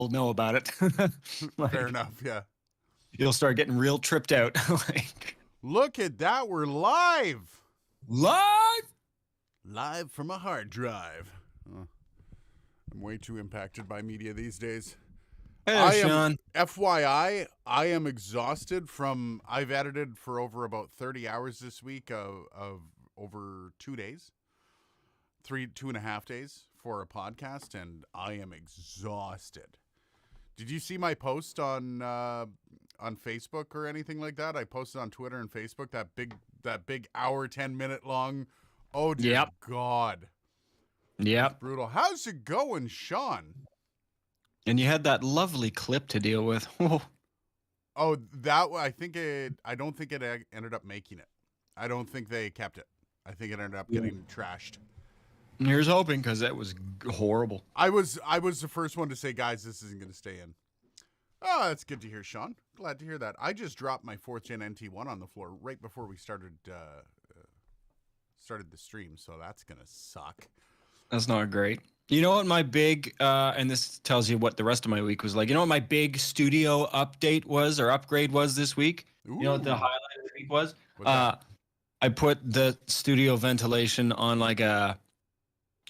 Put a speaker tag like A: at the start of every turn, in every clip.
A: will know about it.
B: Fair enough. Yeah.
A: You'll start getting real tripped out. Like,
B: Look at that. We're live.
A: live.
B: Live from a hard drive. I'm way too impacted by media these days.
A: Hey, Sean.
B: FYI, I am exhausted from, I've edited for over about 30 hours this week of over 2 days, 2.5 days for a podcast, and I am exhausted. Did you see my post on Facebook or anything like that? I posted on Twitter and Facebook that big hour, 10-minute long. Oh, dear God.
A: Yep.
B: Brutal. How's it going, Sean?
A: And you had that lovely clip to deal with.
B: Oh, that I don't think it ended up making it. I don't think they kept it. I think it ended up getting trashed.
A: Here's hoping, because that was horrible.
B: I was the first one to say, guys, this isn't going to stay in. Oh, that's good to hear, Sean. Glad to hear that. I just dropped my 4th gen NT1 on the floor right before we started the stream, so that's going to suck.
A: That's not great. You know what my big, and this tells you what the rest of my week was like. You know what my big studio update was, or upgrade was this week? Ooh. You know what the highlight of the week was? I put the studio ventilation on like a,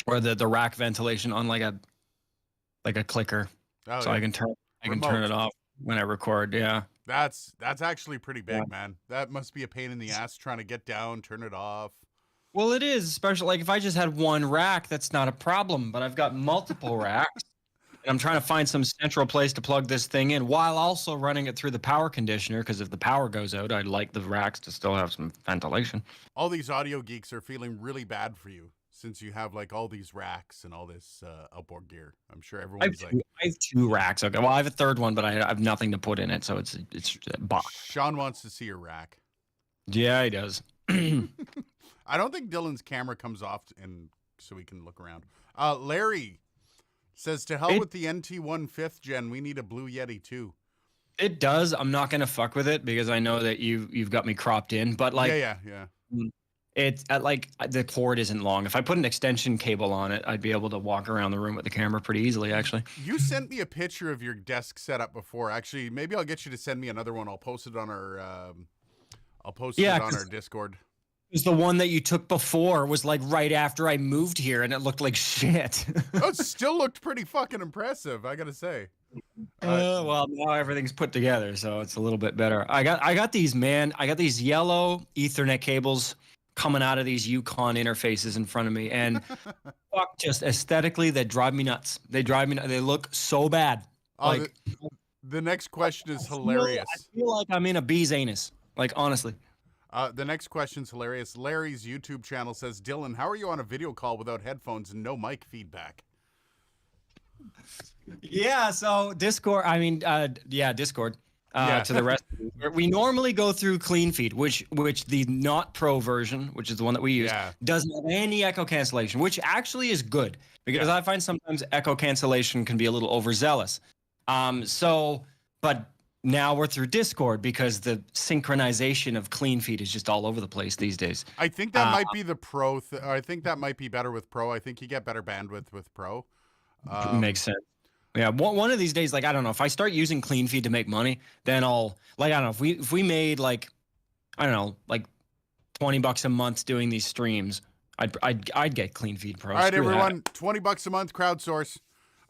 A: or the rack ventilation on like a clicker, so yeah. I can turn it off when I record. Yeah,
B: that's actually pretty big, man. That must be a pain in the ass trying to get down, turn it off.
A: Well, it is, especially like if I just had one rack, that's not a problem. But I've got multiple racks, and I'm trying to find some central place to plug this thing in while also running it through the power conditioner. Because if the power goes out, I'd like the racks to still have some ventilation.
B: All these audio geeks are feeling really bad for you since you have like all these racks and all this outboard gear. I'm sure everyone's
A: I have 2 racks. Okay, well, I have a third one, but I have nothing to put in it, so it's a box.
B: Sean wants to see your rack.
A: Yeah, he does.
B: I don't think Dylan's camera comes off, and so we can look around. Larry says, to hell with the NT1 5th gen, we need a Blue Yeti too.
A: It does. I'm not gonna fuck with it because I know that you've got me cropped in, but like
B: yeah.
A: It's like the cord isn't long. If I put an extension cable on it, I'd be able to walk around the room with the camera pretty easily, actually.
B: You sent me a picture of your desk setup before. Actually, maybe I'll get you to send me another one. I'll post it on our on our Discord.
A: Because the one that you took before was like right after I moved here, and it looked like shit.
B: Oh, it still looked pretty fucking impressive, I gotta say.
A: Well, now everything's put together, so it's a little bit better. I got these yellow Ethernet cables coming out of these Yukon interfaces in front of me, and fuck, just aesthetically, they drive me nuts. They look so bad. Like
B: the next question is hilarious.
A: I feel like I'm in a bee's anus. Like, honestly.
B: The next question's hilarious. Larry's YouTube channel says, Dylan, how are you on a video call without headphones and no mic feedback?
A: Yeah, so Discord. Discord. To the rest. We normally go through Clean Feed, which the not pro version, which is the one that we use, doesn't have any echo cancellation, which actually is good because I find sometimes echo cancellation can be a little overzealous. But now we're through Discord because the synchronization of Clean Feed is just all over the place these days.
B: I think that might be the pro. I think that might be better with pro. I think you get better bandwidth with pro.
A: Makes sense. Yeah, one of these days, like, I don't know, if I start using Clean Feed to make money, then I'll, like, I don't know, if we made like, I don't know, like $20 a month doing these streams, I'd get Clean Feed Pro.
B: All right, everyone, $20 a month, crowdsource.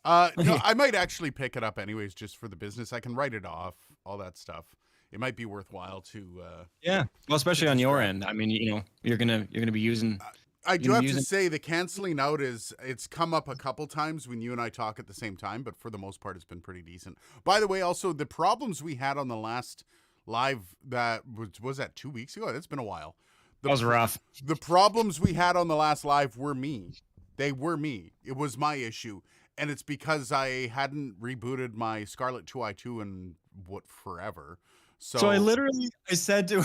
B: No, I might actually pick it up anyways, just for the business. I can write it off, all that stuff. It might be worthwhile to.
A: Yeah, well, especially on your end. I mean, you're gonna be using.
B: I do have to say the canceling out it's come up a couple times when you and I talk at the same time, but for the most part, it's been pretty decent. By the way, also the problems we had on the last live that was that 2 weeks ago. It's been a while.
A: That was rough.
B: The problems we had on the last live were me. They were me. It was my issue. And it's because I hadn't rebooted my Scarlett 2i2 in forever. So
A: I said to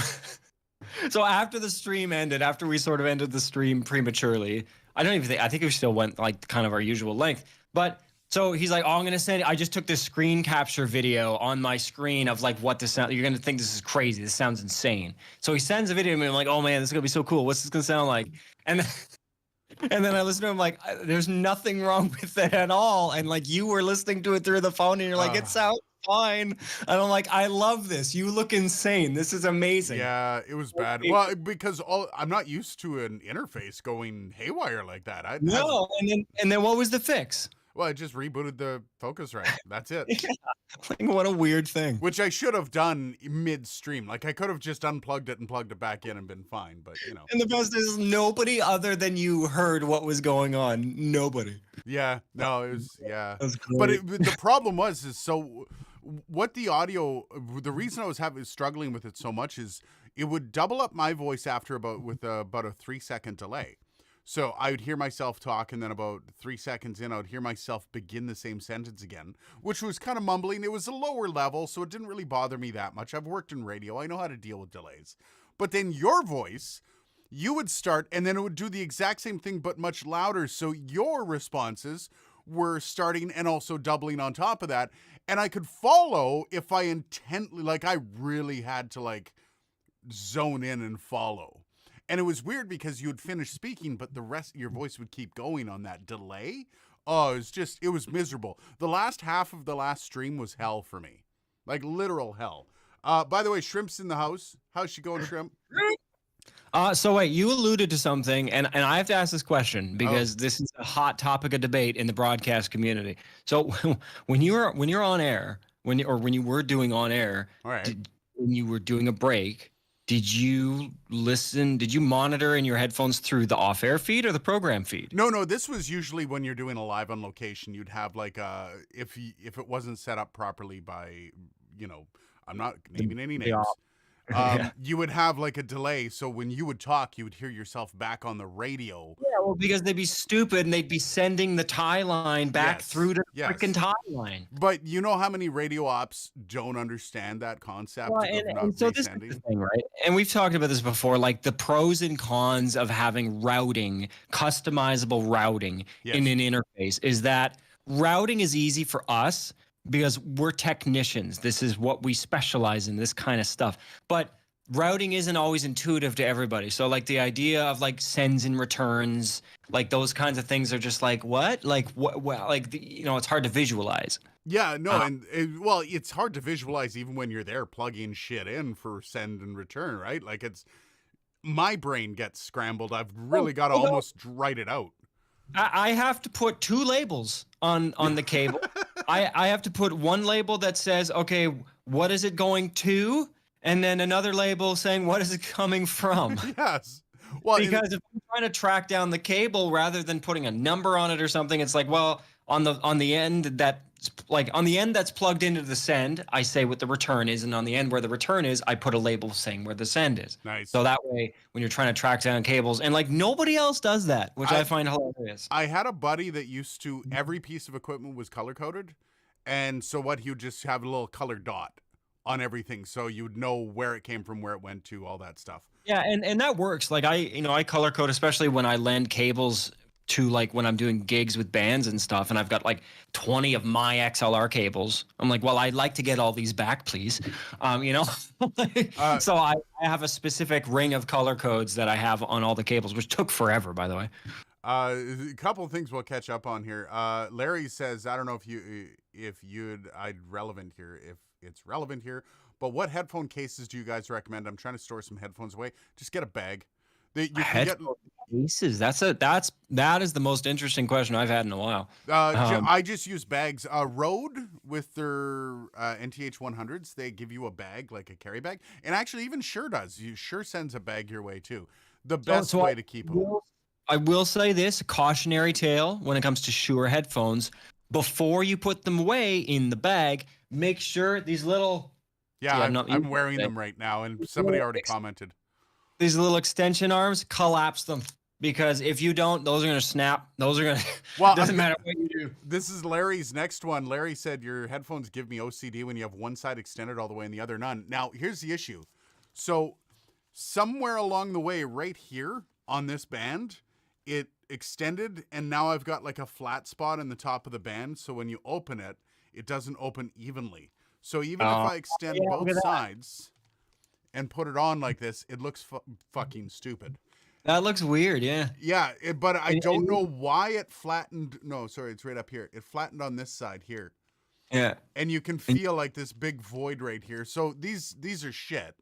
A: so after the stream ended, after we sort of ended the stream prematurely, I think we still went like kind of our usual length. But so he's like, oh, I'm going to send, I just took this screen capture video on my screen of like what this sound, you're going to think this is crazy. This sounds insane. So he sends a video to me. I'm like, oh man, this is going to be so cool. What's this going to sound like? And And then I listened to him like, there's nothing wrong with it at all. And like you were listening to it through the phone and you're like, it sounds fine. And I'm like, I love this. You look insane. This is amazing.
B: Yeah, it was bad. Well, because I'm not used to an interface going haywire like that.
A: No, and then what was the fix?
B: Well, I just rebooted the Focusrite. That's it.
A: Yeah. Like, what a weird thing.
B: Which I should have done midstream. Like I could have just unplugged it and plugged it back in and been fine. But you know.
A: And the best is nobody other than you heard what was going on. Nobody.
B: Yeah. No, it was
A: But
B: the problem was so what the audio. The reason I was struggling with it so much is it would double up my voice after about a 3-second delay. So I would hear myself talk, and then about 3 seconds in, I would hear myself begin the same sentence again, which was kind of mumbling. It was a lower level, so it didn't really bother me that much. I've worked in radio. I know how to deal with delays. But then your voice, you would start, and then it would do the exact same thing, but much louder. So your responses were starting and also doubling on top of that. And I could follow if I intently, like I really had to like zone in and follow. And it was weird because you would finish speaking, but the rest of your voice would keep going on that delay. Oh, it was miserable. The last half of the last stream was hell for me. Like literal hell. By the way, Shrimp's in the house. How's she going, Shrimp?
A: So wait, you alluded to something, and I have to ask this question because this is a hot topic of debate in the broadcast community. So when you're on air, when you were doing on air,
B: right.
A: When you were doing a break, did you monitor in your headphones through the off-air feed or the program feed?
B: No, this was usually when you're doing a live on location. You'd have like if it wasn't set up properly by, I'm not naming any names. You would have like a delay, so when you would talk, you would hear yourself back on the radio.
A: Yeah, well, because they'd be stupid and they'd be sending the tie line back through to the freaking tie line.
B: But you know how many radio ops don't understand that concept of not
A: so
B: resending?
A: this is the thing, right? And we've talked about this before, like the pros and cons of having routing, customizable routing in an interface is that routing is easy for us because we're technicians. This is what we specialize in, this kind of stuff. But routing isn't always intuitive to everybody. So like the idea of like sends and returns, like those kinds of things are just like, what? Like what? Well, like, it's hard to visualize.
B: Yeah, no, it's hard to visualize even when you're there plugging shit in for send and return, right? Like my brain gets scrambled. I've really got to almost write it out.
A: I have to put two labels on the cable. I have to put one label that says, okay, what is it going to? And then another label saying, what is it coming from?
B: Yes. Well,
A: because if I'm trying to track down the cable rather than putting a number on it or something, it's like, well, on the end that's plugged into the send, I say what the return is, and on the end where the return is, I put a label saying where the send is.
B: Nice.
A: So that way, when you're trying to track down cables, and like nobody else does that, which I find hilarious.
B: I had a buddy that used to, every piece of equipment was color coded, and so he would just have a little color dot on everything, so you'd know where it came from, where it went to, all that stuff.
A: Yeah, and that works. Like I color code, especially when I lend cables to like when I'm doing gigs with bands and stuff, and I've got like 20 of my XLR cables. I'm like, well, I'd like to get all these back, please. So I have a specific ring of color codes that I have on all the cables, which took forever, by the way.
B: A couple of things we'll catch up on here. Larry says, I don't know if I'd relevant here, if it's relevant here, but what headphone cases do you guys recommend? I'm trying to store some headphones away. Just get a bag.
A: Cases. That is the most interesting question I've had in a while.
B: I just use bags. Rode with their NT100s, they give you a bag, like a carry bag, and actually even Shure does. Shure sends a bag your way too. The best way to keep them.
A: I will say this, a cautionary tale when it comes to Shure headphones. Before you put them away in the bag, make sure these little...
B: Yeah, I'm wearing them right now, and somebody already commented.
A: These little extension arms, collapse them. Because if you don't, those are going to snap. Those are going to... Well, doesn't matter what you do.
B: This is Larry's next one. Larry said, your headphones give me OCD when you have one side extended all the way and the other none. Now, here's the issue. So, somewhere along the way, right here on this band, it extended, and now I've got like a flat spot in the top of the band. So when you open it, it doesn't open evenly. So even if I extend both sides and put it on like this, it looks fucking stupid.
A: That looks weird, yeah.
B: Yeah, but I
A: And,
B: don't
A: and
B: know why it flattened. No, sorry, it's right up here. It flattened on this side here.
A: yeah.
B: And you can
A: And,
B: feel like this big void right here. So these are shit.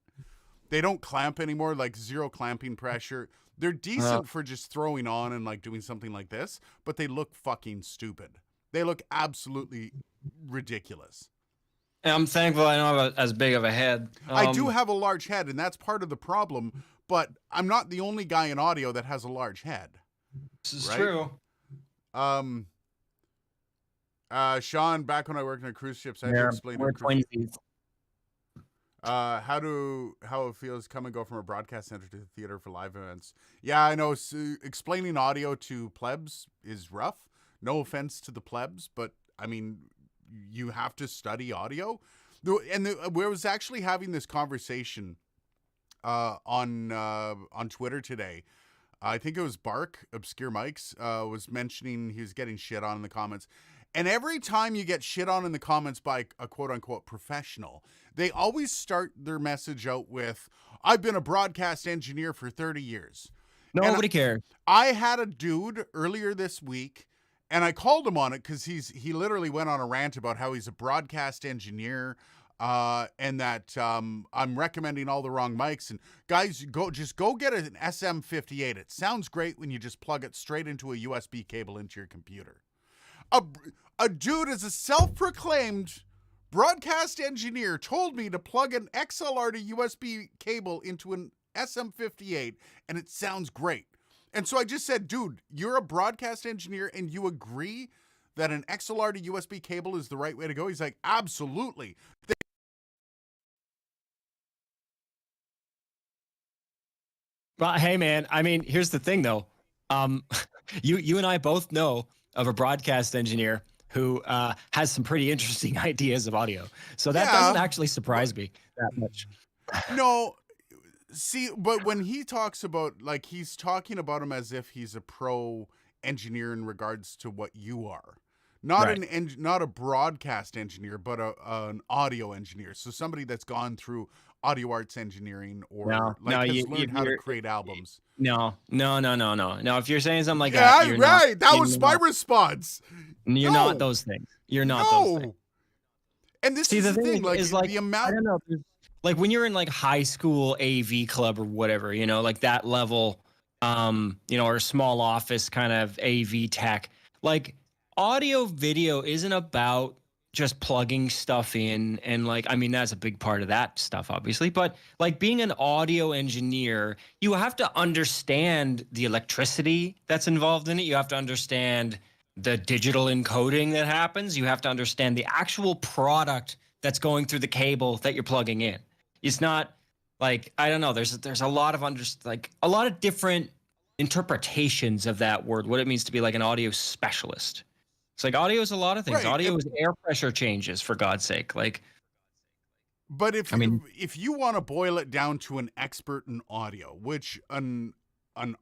B: They don't clamp anymore, like zero clamping pressure. They're decent for just throwing on and like doing something like this, but they look fucking stupid. They look absolutely ridiculous.
A: I'm thankful I don't have as big of a head.
B: I do have a large head, and that's part of the problem, but I'm not the only guy in audio that has a large head.
A: This is true.
B: Sean, back when I worked on cruise ships, I had to explain to
A: twinsies.
B: How it feels come and go from a broadcast center to the theater for live events. Yeah, I know. So explaining audio to plebs is rough. No offense to the plebs, but I mean, you have to study audio. We was actually having this conversation on Twitter today. I think it was Bark, Obscure Mics, was mentioning he was getting shit on in the comments. And every time you get shit on in the comments by a quote-unquote professional, they always start their message out with, I've been a broadcast engineer for 30 years.
A: Nobody cares.
B: I had a dude earlier this week, and I called him on it because he literally went on a rant about how he's a broadcast engineer, and that I'm recommending all the wrong mics. And guys, go get an SM58. It sounds great when you just plug it straight into a USB cable into your computer. A dude is a self-proclaimed broadcast engineer told me to plug an XLR to USB cable into an SM58, and it sounds great. And so I just said, dude, you're a broadcast engineer and you agree that an XLR to USB cable is the right way to go? He's like, absolutely.
A: But hey, man, I mean, here's the thing, though. You and I both know of a broadcast engineer who has some pretty interesting ideas of audio. So that doesn't actually surprise me that much.
B: No, see, but when he talks about, like, he's talking about him as if he's a pro engineer in regards to what you are. Not not a broadcast engineer, but an audio engineer. So somebody that's gone through audio arts engineering or has learned how to create albums.
A: No. If you're saying something like
B: that, you're right. That was my response.
A: You're not those things. You're not those things.
B: And this is the thing, like, is like the amount.
A: I don't know. Like when you're in like high school AV club or whatever, like that level, or small office kind of AV tech, like audio video isn't about just plugging stuff in. And like, I mean, that's a big part of that stuff, obviously. But like being an audio engineer, you have to understand the electricity that's involved in it. You have to understand the digital encoding that happens. You have to understand the actual product that's going through the cable that you're plugging in. It's not like, I don't know, there's a lot of a lot of different interpretations of that word, what it means to be like an audio specialist. It's like audio is a lot of things. Right. Audio is air pressure changes, for God's sake. Like,
B: but if you want to boil it down to an expert in audio, which an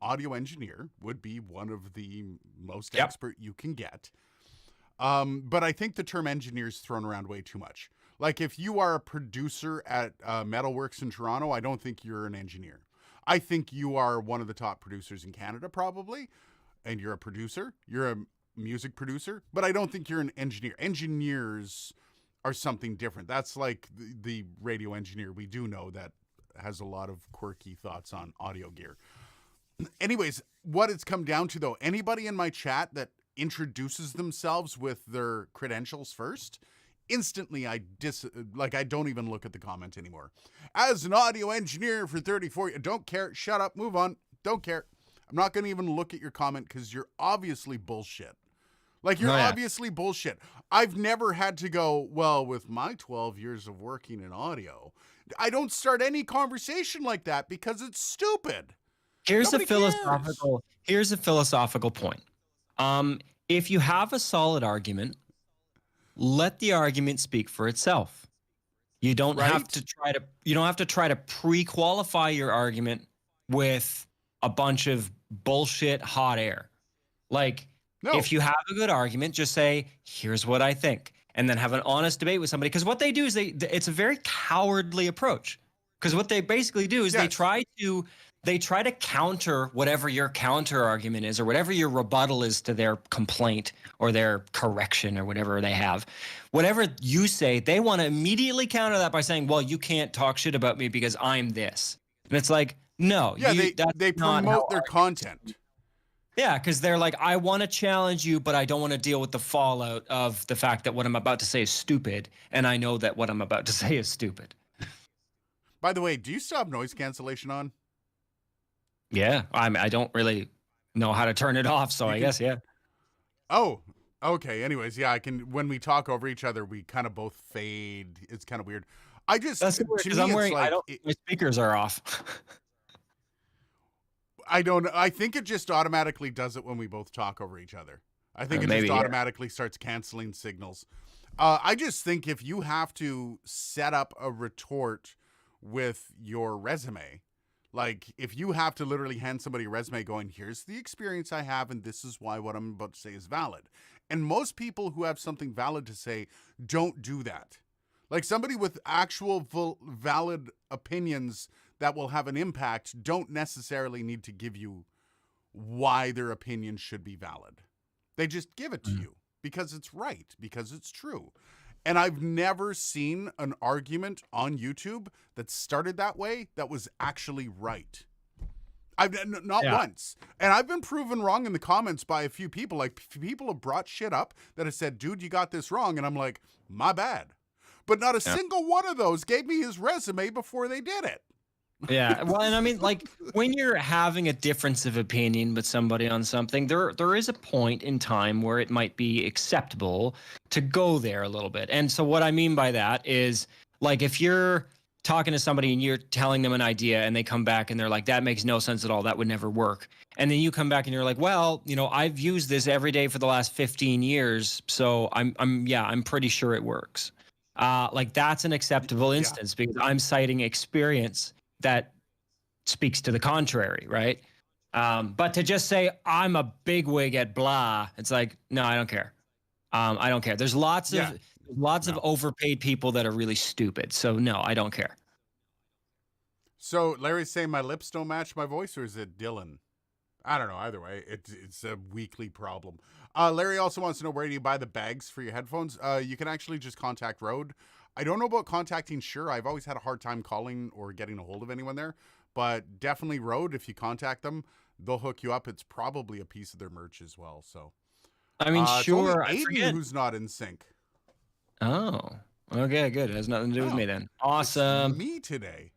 B: audio engineer would be one of the most expert you can get. But I think the term engineer is thrown around way too much. Like if you are a producer at Metalworks in Toronto, I don't think you're an engineer. I think you are one of the top producers in Canada, probably. And you're a producer. You're a music producer. But I don't think you're an engineer. Engineers are something different. That's like the radio engineer we do know that has a lot of quirky thoughts on audio gear. Anyways, what it's come down to, though, anybody in my chat that introduces themselves with their credentials first, instantly I don't even look at the comment anymore. As an audio engineer for 34, don't care. Shut up. Move on. Don't care. I'm not going to even look at your comment because you're obviously bullshit. Like, you're obviously bullshit. I've never had to go, well, with my 12 years of working in audio, I don't start any conversation like that because it's stupid.
A: Here's a philosophical point. If you have a solid argument, let the argument speak for itself. You don't have to try to pre-qualify your argument with a bunch of bullshit hot air. Like, if you have a good argument, just say, here's what I think, and then have an honest debate with somebody. Because what they do is it's a very cowardly approach. Because what they basically do is they try to they try to counter whatever your counter argument is or whatever your rebuttal is to their complaint or their correction or whatever they have. Whatever you say, they want to immediately counter that by saying, well, you can't talk shit about me because I'm this. And it's like, no.
B: Yeah, they promote their content.
A: Yeah, because they're like, I want to challenge you, but I don't want to deal with the fallout of the fact that what I'm about to say is stupid. And I know that what I'm about to say is stupid.
B: By the way, do you still have noise cancellation on?
A: Yeah, I don't really know how to turn it off, so I guess, yeah.
B: Oh, okay. Anyways, yeah, I can. When we talk over each other, we kind of both fade. It's kind of weird.
A: That's weird because I'm wearing. Like, my speakers are off.
B: I think it just automatically does it when we both talk over each other. I think it just automatically starts canceling signals. I just think if you have to set up a retort with your resume, like if you have to literally hand somebody a resume going, here's the experience I have and this is why what I'm about to say is valid. And most people who have something valid to say don't do that. Like somebody with actual valid opinions that will have an impact don't necessarily need to give you why their opinion should be valid. They just give it to you because it's right, because it's true. And I've never seen an argument on YouTube that started that way that was actually right. I've not once. And I've been proven wrong in the comments by a few people. Like people have brought shit up that have said, dude, you got this wrong. And I'm like, my bad. But not a single one of those gave me his resume before they did it.
A: Yeah. Well, and I mean, like when you're having a difference of opinion with somebody on something, there is a point in time where it might be acceptable to go there a little bit. And so what I mean by that is like if you're talking to somebody and you're telling them an idea and they come back and they're like, that makes no sense at all. That would never work. And then you come back and you're like, well, you know, I've used this every day for the last 15 years. So I'm pretty sure it works. Like that's an acceptable instance because I'm citing experience that speaks to the contrary, right? But to just say I'm a bigwig at blah, it's like, no, I don't care. I don't care. There's lots of overpaid people that are really stupid. So no, I don't care.
B: So Larry's saying my lips don't match my voice, or is it Dylan? I don't know. Either way, it's a weekly problem. Larry also wants to know, where do you buy the bags for your headphones? You can actually just contact Rode. I don't know about contacting Shure. I've always had a hard time calling or getting a hold of anyone there. But definitely Rode, if you contact them, they'll hook you up. It's probably a piece of their merch as well. So,
A: I mean, Shure.
B: It's only Aiden who's not in sync.
A: Oh, okay, good. It has nothing to do with me then. Awesome.
B: It's me today.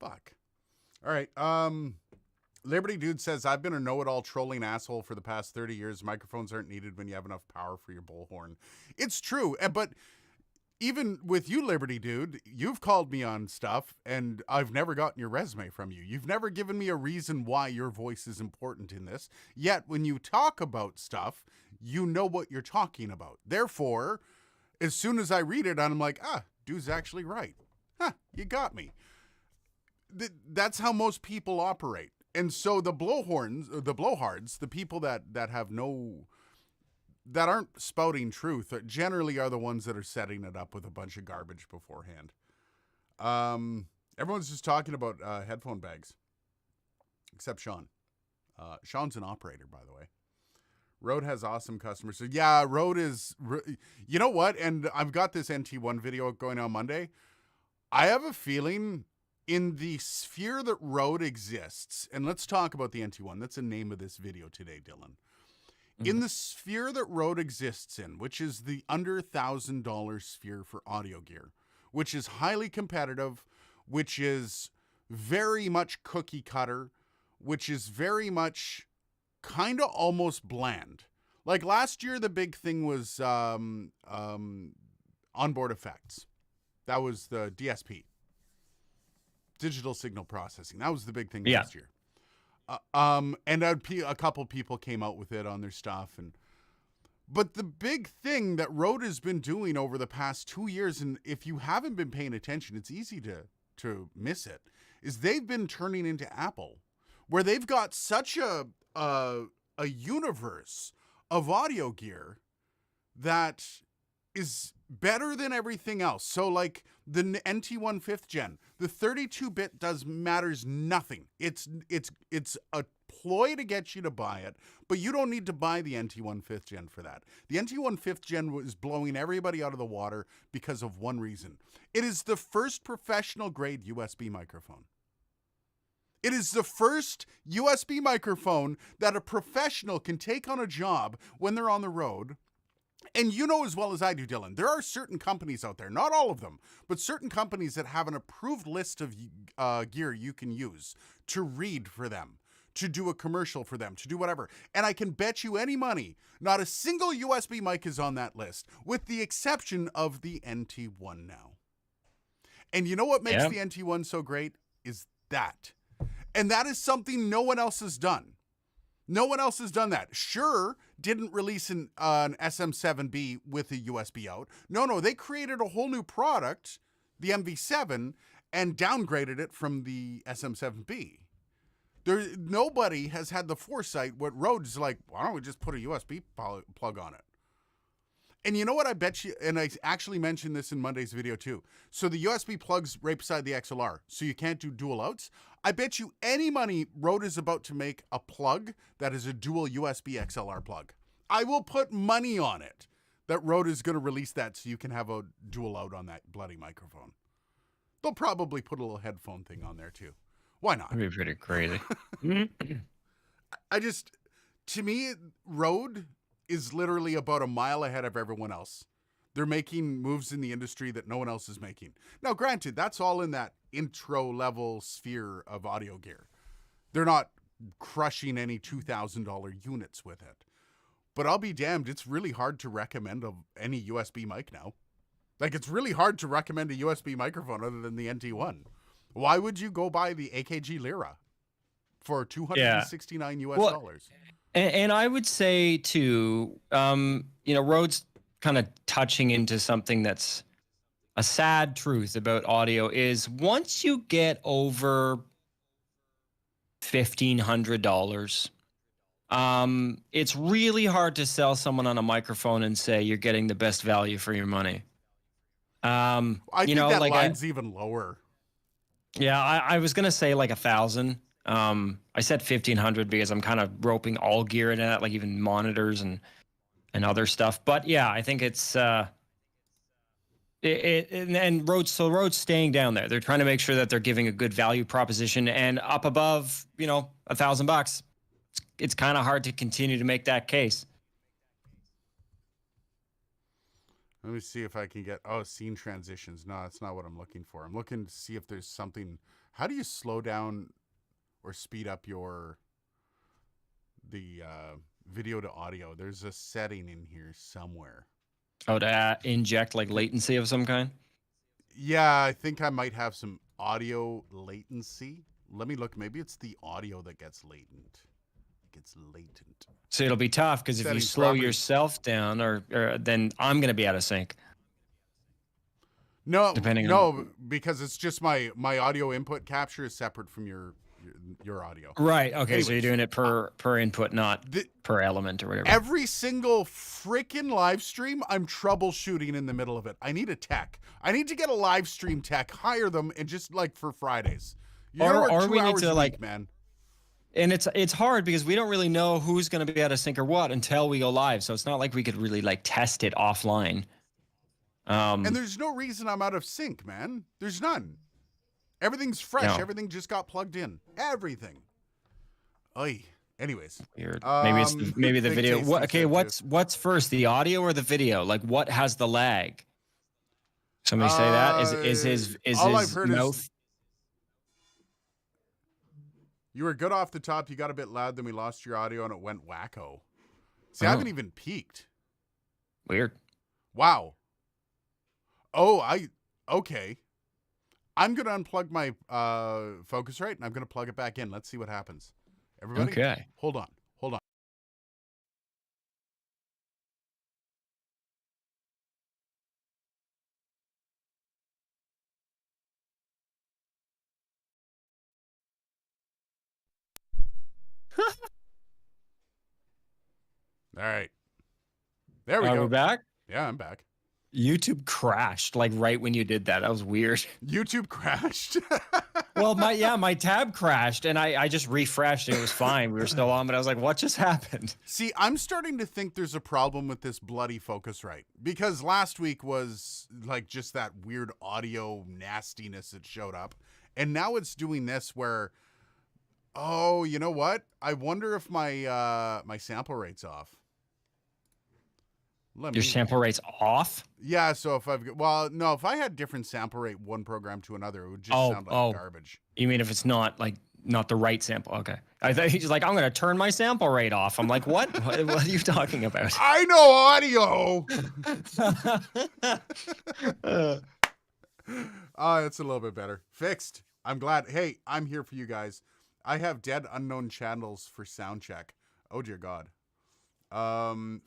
B: Fuck. All right. Liberty Dude says, I've been a know-it-all trolling asshole for the past 30 years. Microphones aren't needed when you have enough power for your bullhorn. It's true. But even with you, Liberty Dude, you've called me on stuff and I've never gotten your resume from you. You've never given me a reason why your voice is important in this. Yet when you talk about stuff, you know what you're talking about. Therefore, as soon as I read it, I'm like, dude's actually right. You got me. That's how most people operate. And so the blowhards, the people that aren't spouting truth generally are the ones that are setting it up with a bunch of garbage beforehand. Everyone's just talking about headphone bags, except Sean. Sean's an operator, by the way. Rode has awesome customers. So yeah, Rode is, you know what? And I've got this NT1 video going on Monday. I have a feeling in the sphere that Rode exists, and let's talk about the NT1. That's the name of this video today, Dylan. In the sphere that Rode exists in, which is the under $1,000 sphere for audio gear, which is highly competitive, which is very much cookie cutter, which is very much kind of almost bland. Like last year, the big thing was onboard effects. That was the DSP, digital signal processing. That was the big thing last year. And a couple people came out with it on their stuff. But the big thing that Rode has been doing over the past 2 years, and if you haven't been paying attention, it's easy to miss it, is they've been turning into Apple, where they've got such a universe of audio gear that is better than everything else. So like the NT1 5th gen, the 32-bit matters nothing. It's a ploy to get you to buy it, but you don't need to buy the NT1 5th gen for that. The NT1 5th gen was blowing everybody out of the water because of one reason. It is the first professional grade USB microphone. It is the first USB microphone that a professional can take on a job when they're on the road. And you know as well as I do, Dylan, there are certain companies out there, not all of them, but certain companies that have an approved list of gear you can use to read for them, to do a commercial for them, to do whatever. And I can bet you any money, not a single USB mic is on that list, with the exception of the NT1 now. And you know what makes the NT1 so great is that. And that is something no one else has done. No one else has done that. Shure didn't release an SM7B with a USB out. No, they created a whole new product, the MV7, and downgraded it from the SM7B. Nobody has had the foresight. What Rode's like, why don't we just put a USB plug on it? And you know what I bet you, and I actually mentioned this in Monday's video too. So the USB plug's right beside the XLR, so you can't do dual outs. I bet you any money Rode is about to make a plug that is a dual USB XLR plug. I will put money on it that Rode is going to release that so you can have a dual out on that bloody microphone. They'll probably put a little headphone thing on there too. Why not?
A: That'd be pretty crazy.
B: To me, Rode is literally about a mile ahead of everyone else. They're making moves in the industry that no one else is making. Now, granted, that's all in that intro level sphere of audio gear. They're not crushing any $2,000 units with it. But I'll be damned, it's really hard to recommend any USB mic now. Like, it's really hard to recommend a USB microphone other than the NT1. Why would you go buy the AKG Lyra for $269 US?
A: And I would say too, Rode's kind of touching into something that's a sad truth about audio is once you get over $1,500, it's really hard to sell someone on a microphone and say you're getting the best value for your money.
B: I think that line's even lower.
A: Yeah, I was gonna say like 1,000. I said 1,500 because I'm kind of roping all gear into that, like even monitors and other stuff. But yeah, I think it's and Rode's staying down there. They're trying to make sure that they're giving a good value proposition, and up above, $1,000. It's kind of hard to continue to make that case.
B: Let me see if I can get scene transitions. No, that's not what I'm looking for. I'm looking to see if there's something. How do you slow down or speed up the video to audio? There's a setting in here somewhere.
A: Oh, to inject like latency of some kind?
B: Yeah, I think I might have some audio latency. Let me look. Maybe it's the audio that gets latent.
A: So it'll be tough because if you slow yourself down, or then I'm going to be out of sync.
B: No, because it's just my audio input capture is separate from your audio.
A: Right. Okay. Anyways, so you're doing it per input, not per element or whatever.
B: Every single freaking live stream, I'm troubleshooting in the middle of it. I need a tech. I need to get a live stream tech, hire them, and just like for Fridays.
A: Or we need to like,
B: man.
A: And it's hard because we don't really know who's going to be out of sync or what until we go live. So it's not like we could really like test it offline.
B: And there's no reason I'm out of sync, man. There's none. Everything's fresh. No. Everything just got plugged in. Everything. Oy. Anyways.
A: Weird. Maybe the video. What's first, the audio or the video? Like what has the lag? Somebody say that? Is his mouth?
B: You were good off the top. You got a bit loud, then we lost your audio, and it went wacko. See, I haven't even peaked.
A: Weird.
B: Wow. Okay. I'm going to unplug my Focusrite, and I'm going to plug it back in. Let's see what happens. Everybody?
A: Okay.
B: Hold on. All right. There we go.
A: We're back?
B: Yeah, I'm back.
A: YouTube crashed like right when you did that. That was weird.
B: YouTube crashed.
A: Well, my tab crashed and I just refreshed and it was fine. We were still on, but I was like, what just happened?
B: See, I'm starting to think there's a problem with this bloody Focusrite, because last week was like just that weird audio nastiness that showed up. And now it's doing this where, oh, you know what? I wonder if my my sample rate's off.
A: Your sample rate's off?
B: Yeah, so if if I had different sample rate one program to another, it would just sound like garbage.
A: You mean if it's not the right sample? Okay. I thought he's like, I'm going to turn my sample rate off. I'm like, what? What are you talking about?
B: I know audio. It's a little bit better. Fixed. I'm glad. Hey, I'm here for you guys. I have dead unknown channels for sound check. Oh dear God.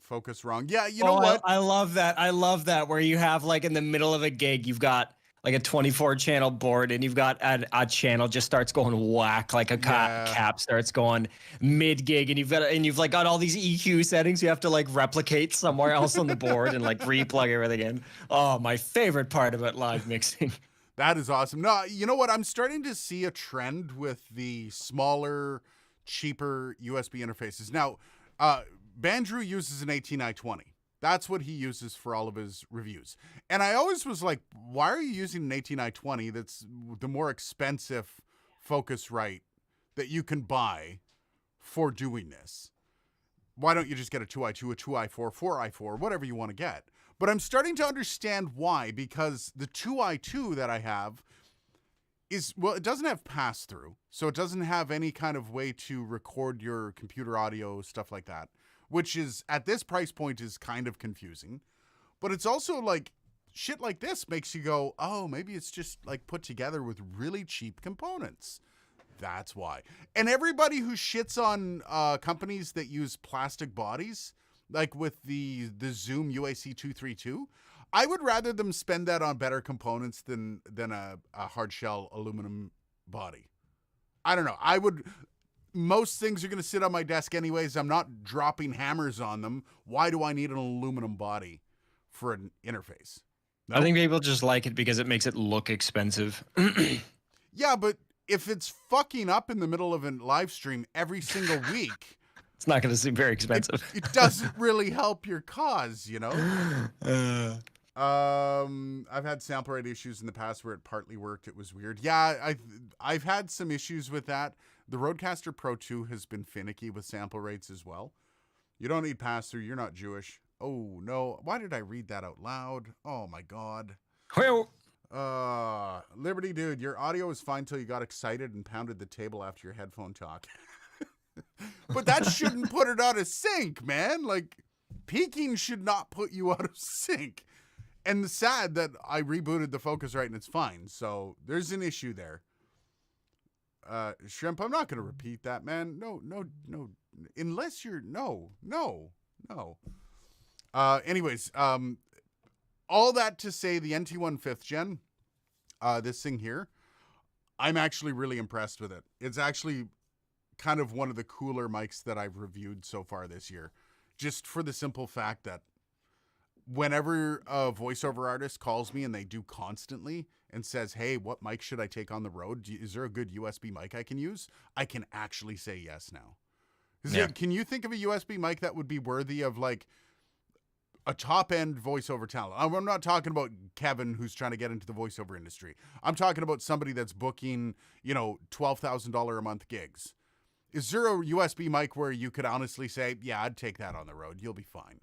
B: Focus wrong. Yeah, you know what?
A: I love that. I love that where you have like in the middle of a gig, you've got like a 24 channel board and you've got a channel just starts going whack, like a cap starts going mid gig, and you've like got all these EQ settings you have to like replicate somewhere else on the board and like replug everything in. Oh, my favorite part about live mixing.
B: That is awesome. No, you know what? I'm starting to see a trend with the smaller, cheaper USB interfaces. Now, Bandrew uses an 18i20. That's what he uses for all of his reviews. And I always was like, why are you using an 18i20 that's the more expensive Focusrite that you can buy for doing this? Why don't you just get a 2i2, a 2i4, 4i4, whatever you want to get? But I'm starting to understand why, because the 2i2 that I have is, well, it doesn't have pass-through, so it doesn't have any kind of way to record your computer audio, stuff like that, which is, at this price point, is kind of confusing. But it's also like, shit like this makes you go, oh, maybe it's just like put together with really cheap components. That's why. And everybody who shits on companies that use plastic bodies, like with the Zoom UAC 232, I would rather them spend that on better components than a hard shell aluminum body. I don't know. Most things are going to sit on my desk anyways. I'm not dropping hammers on them. Why do I need an aluminum body for an interface?
A: Nope. I think people just like it because it makes it look expensive.
B: Yeah, but if it's fucking up in the middle of a live stream every single week,
A: it's not going to seem very expensive.
B: It doesn't really help your cause, you know? I've had sample rate issues in the past where it partly worked. It was weird. Yeah, I've had some issues with that. The Rodecaster Pro 2 has been finicky with sample rates as well. You don't need pass-through. You're not Jewish. Oh, no. Why did I read that out loud? Oh, my God.
A: Well,
B: Liberty, dude, your audio was fine till you got excited and pounded the table after your headphone talk. But that shouldn't put it out of sync, man. Like, peaking should not put you out of sync. And the sad that I rebooted the Focusrite and it's fine. So there's an issue there. Shrimp, I'm not going to repeat that, man. No. Unless you're, no. Anyways, all that to say the NT1 5th gen, this thing here, I'm actually really impressed with it. It's actually kind of one of the cooler mics that I've reviewed so far this year. Just for the simple fact that whenever a voiceover artist calls me, and they do constantly, and says, hey, what mic should I take on the road? Is there a good USB mic I can use? I can actually say yes now. Yeah. Can you think of a USB mic that would be worthy of like a top-end voiceover talent? I'm not talking about Kevin who's trying to get into the voiceover industry. I'm talking about somebody that's booking, $12,000 a month gigs. Is there a USB mic where you could honestly say, yeah, I'd take that on the road. You'll be fine.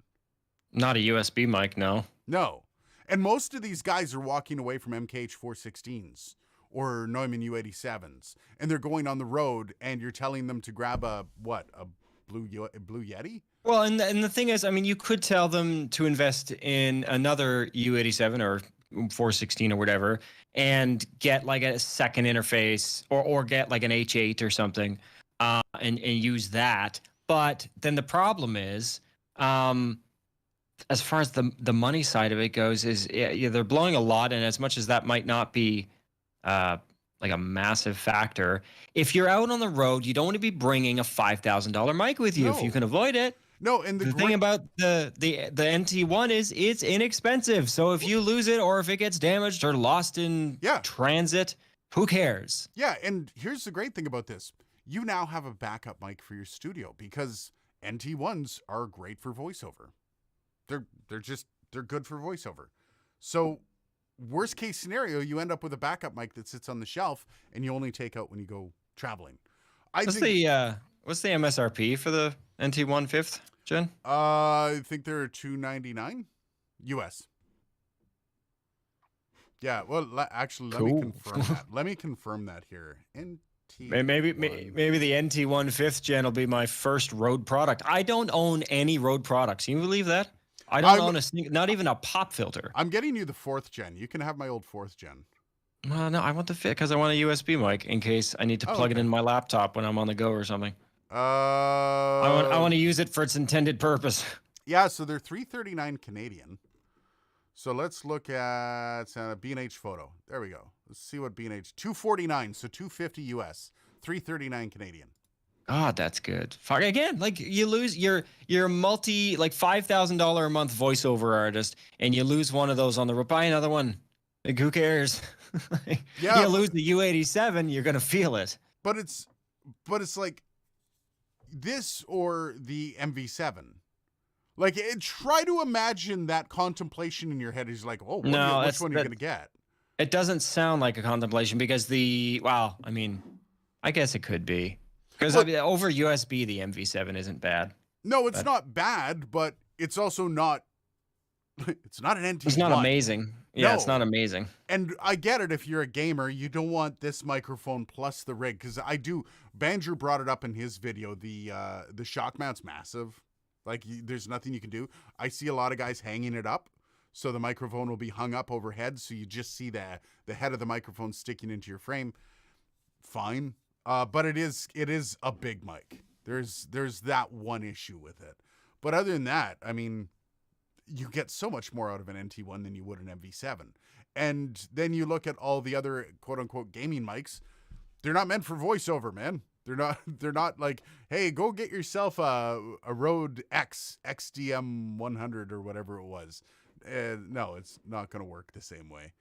A: Not a USB mic, no.
B: No. And most of these guys are walking away from MKH 416s or Neumann U87s, and they're going on the road, and you're telling them to grab a Blue Yeti?
A: Well, and the thing is, I mean, you could tell them to invest in another U87 or 416 or whatever, and get like a second interface, or get like an H8 or something, and use that. But then the problem is, as far as the money side of it goes, is they're blowing a lot, and as much as that might not be like a massive factor, if you're out on the road, you don't want to be bringing a $5,000 mic with you if you can avoid it.
B: No, and
A: the thing about the NT1 is it's inexpensive. So if you lose it or if it gets damaged or lost in transit, who cares?
B: Yeah, and here's the great thing about this. You now have a backup mic for your studio because NT1s are great for voiceover. They're good for voiceover. So worst case scenario, you end up with a backup mic that sits on the shelf and you only take out when you go traveling.
A: What's the MSRP for the NT1 5th gen?
B: I think they're $299 US. Yeah, well, actually, let me confirm that. Let me confirm that here.
A: Maybe the NT1 5th gen will be my first Rode product. I don't own any Rode products. Can you believe that? I don't own not even a pop filter.
B: I'm getting you the 4th gen. You can have my old 4th gen.
A: Well, no, I want the 5th because I want a USB mic in case I need to plug it in my laptop when I'm on the go or something. I want to use it for its intended purpose.
B: Yeah, so they're $339 Canadian. So let's look at B&H photo. There we go. Let's see what B&H $249, so $250 US, $339 Canadian.
A: God, that's good. Fuck again, like you lose your multi like $5,000 a month voiceover artist, and you lose one of those on the road. Buy another one. Like who cares?
B: Yeah,
A: you lose the U87, you're gonna feel it.
B: But it's like this or the MV7. Like, try to imagine that contemplation in your head. Is like, oh, which one are you going to get?
A: It doesn't sound like a contemplation because I mean, I guess it could be. Because over USB, the MV7 isn't bad.
B: No, it's not bad, but it's also not. It's not an NT1.
A: It's not amazing. Yeah, no. It's not amazing.
B: And I get it. If you're a gamer, you don't want this microphone plus the rig. Because I do. Banjo brought it up in his video. The shock mount's massive. Like, there's nothing you can do. I see a lot of guys hanging it up, so the microphone will be hung up overhead, so you just see the head of the microphone sticking into your frame. Fine, but it is a big mic. There's that one issue with it, but other than that, I mean, you get so much more out of an NT1 than you would an MV7. And then you look at all the other quote unquote gaming mics; they're not meant for voiceover, man. They're not like, hey, go get yourself a Rode XDM 100 or whatever it was. No, it's not going to work the same way.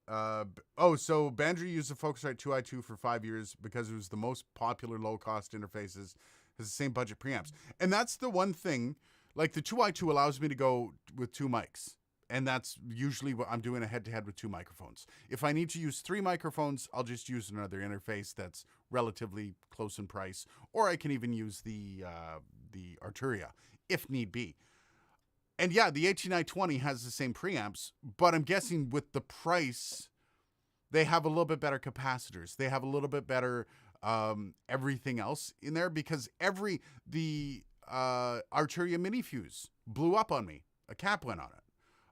B: So Banjo used the Focusrite 2i2 for 5 years because it was the most popular low-cost interfaces, has the same budget preamps. And that's the one thing, like the 2i2 allows me to go with 2 mics. And that's usually what I'm doing a head-to-head with 2 microphones. If I need to use 3 microphones, I'll just use another interface that's relatively close in price, or I can even use the Arturia if need be. And yeah, the AT920 has the same preamps, but I'm guessing with the price, they have a little bit better capacitors. They have a little bit better everything else in there because the Arturia mini fuse blew up on me. A cap went on it.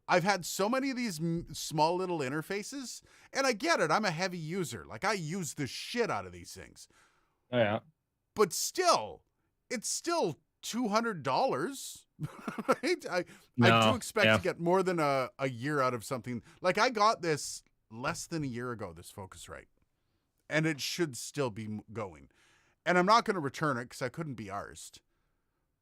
B: I've had so many of these small little interfaces, and I get it. I'm a heavy user. Like, I use the shit out of these things.
A: Oh, yeah.
B: But still, it's still $200. Right? I do expect to get more than a year out of something. Like, I got this less than a year ago, this Focusrite, and it should still be going. And I'm not going to return it because I couldn't be arsed.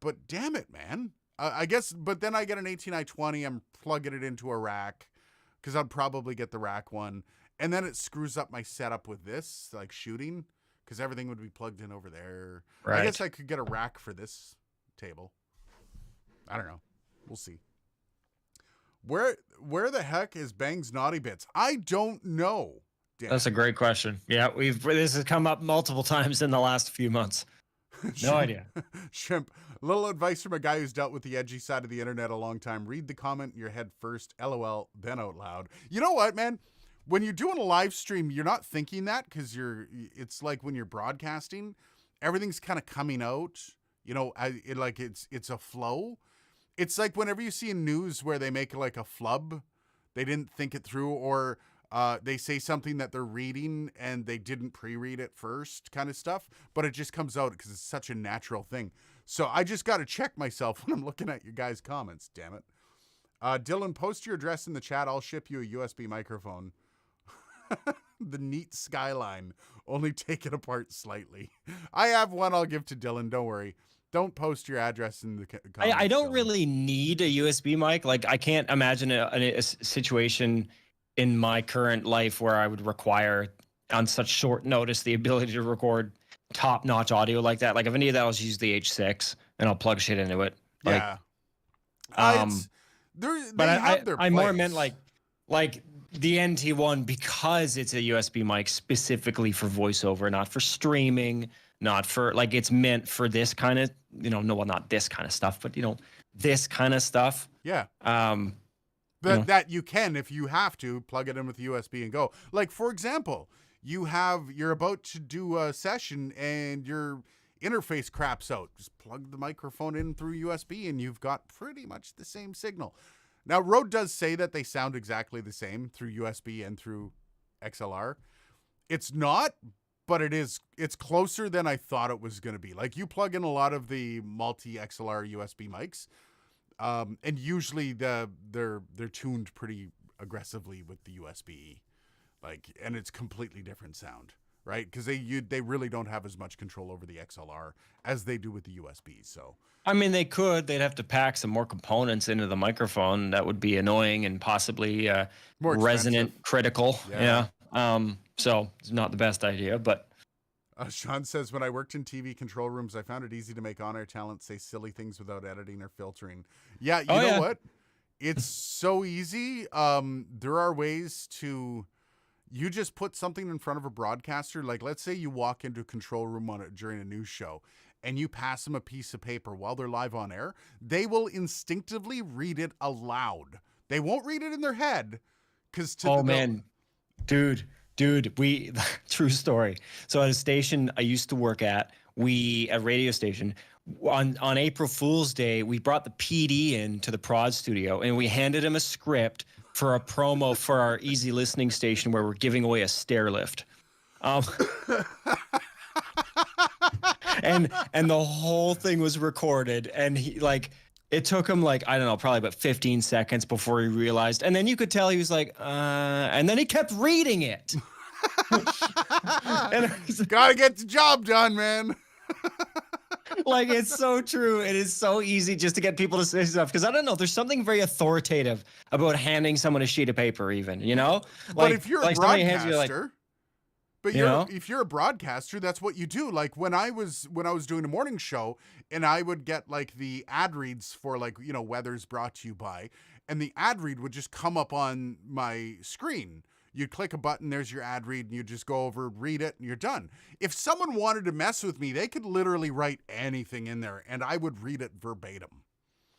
B: But damn it, man. I guess, but then I get an AT920, I'm plugging it into a rack because I'd probably get the rack one. And then it screws up my setup with this, like shooting, because everything would be plugged in over there. Right. I guess I could get a rack for this table. I don't know. We'll see. Where the heck is Bang's Naughty Bits? I don't know. Dan.
A: That's a great question. Yeah, this has come up multiple times in the last few months. No idea.
B: Shrimp. Little advice from a guy who's dealt with the edgy side of the internet a long time. Read the comment in your head first, LOL, then out loud. You know what, man? When you're doing a live stream, you're not thinking that because it's like when you're broadcasting, everything's kind of coming out, you know, it's a flow. It's like whenever you see in news where they make like a flub, they didn't think it through, or they say something that they're reading and they didn't pre-read it first kind of stuff, but it just comes out because it's such a natural thing. So I just got to check myself when I'm looking at your guys' comments, damn it. Dylan, post your address in the chat. I'll ship you a USB microphone. The neat Skyline, only take it apart slightly. I have one I'll give to Dylan, don't worry. Don't post your address in the comments.
A: I don't really need a USB mic. Like, I can't imagine a situation in my current life where I would require, on such short notice, the ability to record top-notch audio like that. Like, if I need that, I'll just use the H6 and I'll plug shit into it. Like,
B: yeah.
A: I more meant like the NT1, because it's a USB mic specifically for voiceover, not for streaming, not for, like, it's meant for this kind of, not this kind of stuff, but this kind of stuff.
B: Yeah. That you can, if you have to, plug it in with USB and go. Like, for example, you're about to do a session and your interface craps out. Just plug the microphone in through USB and you've got pretty much the same signal. Now, Rode does say that they sound exactly the same through USB and through XLR. It's not, but it's closer than I thought it was going to be. Like, you plug in a lot of the multi-XLR USB mics, and usually they're tuned pretty aggressively with the USB, like, and it's completely different sound, right? Because they really don't have as much control over the XLR as they do with the USB. So,
A: I mean, they'd have to pack some more components into the microphone. That would be annoying and possibly more resonant critical. Yeah. So it's not the best idea, but.
B: Sean says, when I worked in TV control rooms, I found it easy to make on-air talent say silly things without editing or filtering. Yeah, you know what? It's so easy. There are ways to... You just put something in front of a broadcaster. Like, let's say you walk into a control room during a news show and you pass them a piece of paper while they're live on air. They will instinctively read it aloud. They won't read it in their head.
A: Man, dude, true story. So at a station I used to work at, a radio station, on April Fool's Day, we brought the PD in to the prod studio and we handed him a script for a promo for our easy listening station where we're giving away a stair lift. And the whole thing was recorded, and it took him I don't know, probably about 15 seconds before he realized. And then you could tell he was and then he kept reading it.
B: And gotta get the job done, man.
A: It's so true. It is so easy just to get people to say stuff. Because I don't know, there's something very authoritative about handing someone a sheet of paper, even,
B: But if you're a broadcaster, if you're a broadcaster, that's what you do. Like, when I was doing a morning show and I would get the ad reads for weather's brought to you by, and the ad read would just come up on my screen. You'd click a button, there's your ad read, and you just go over, read it, and you're done. If someone wanted to mess with me, they could literally write anything in there, and I would read it verbatim.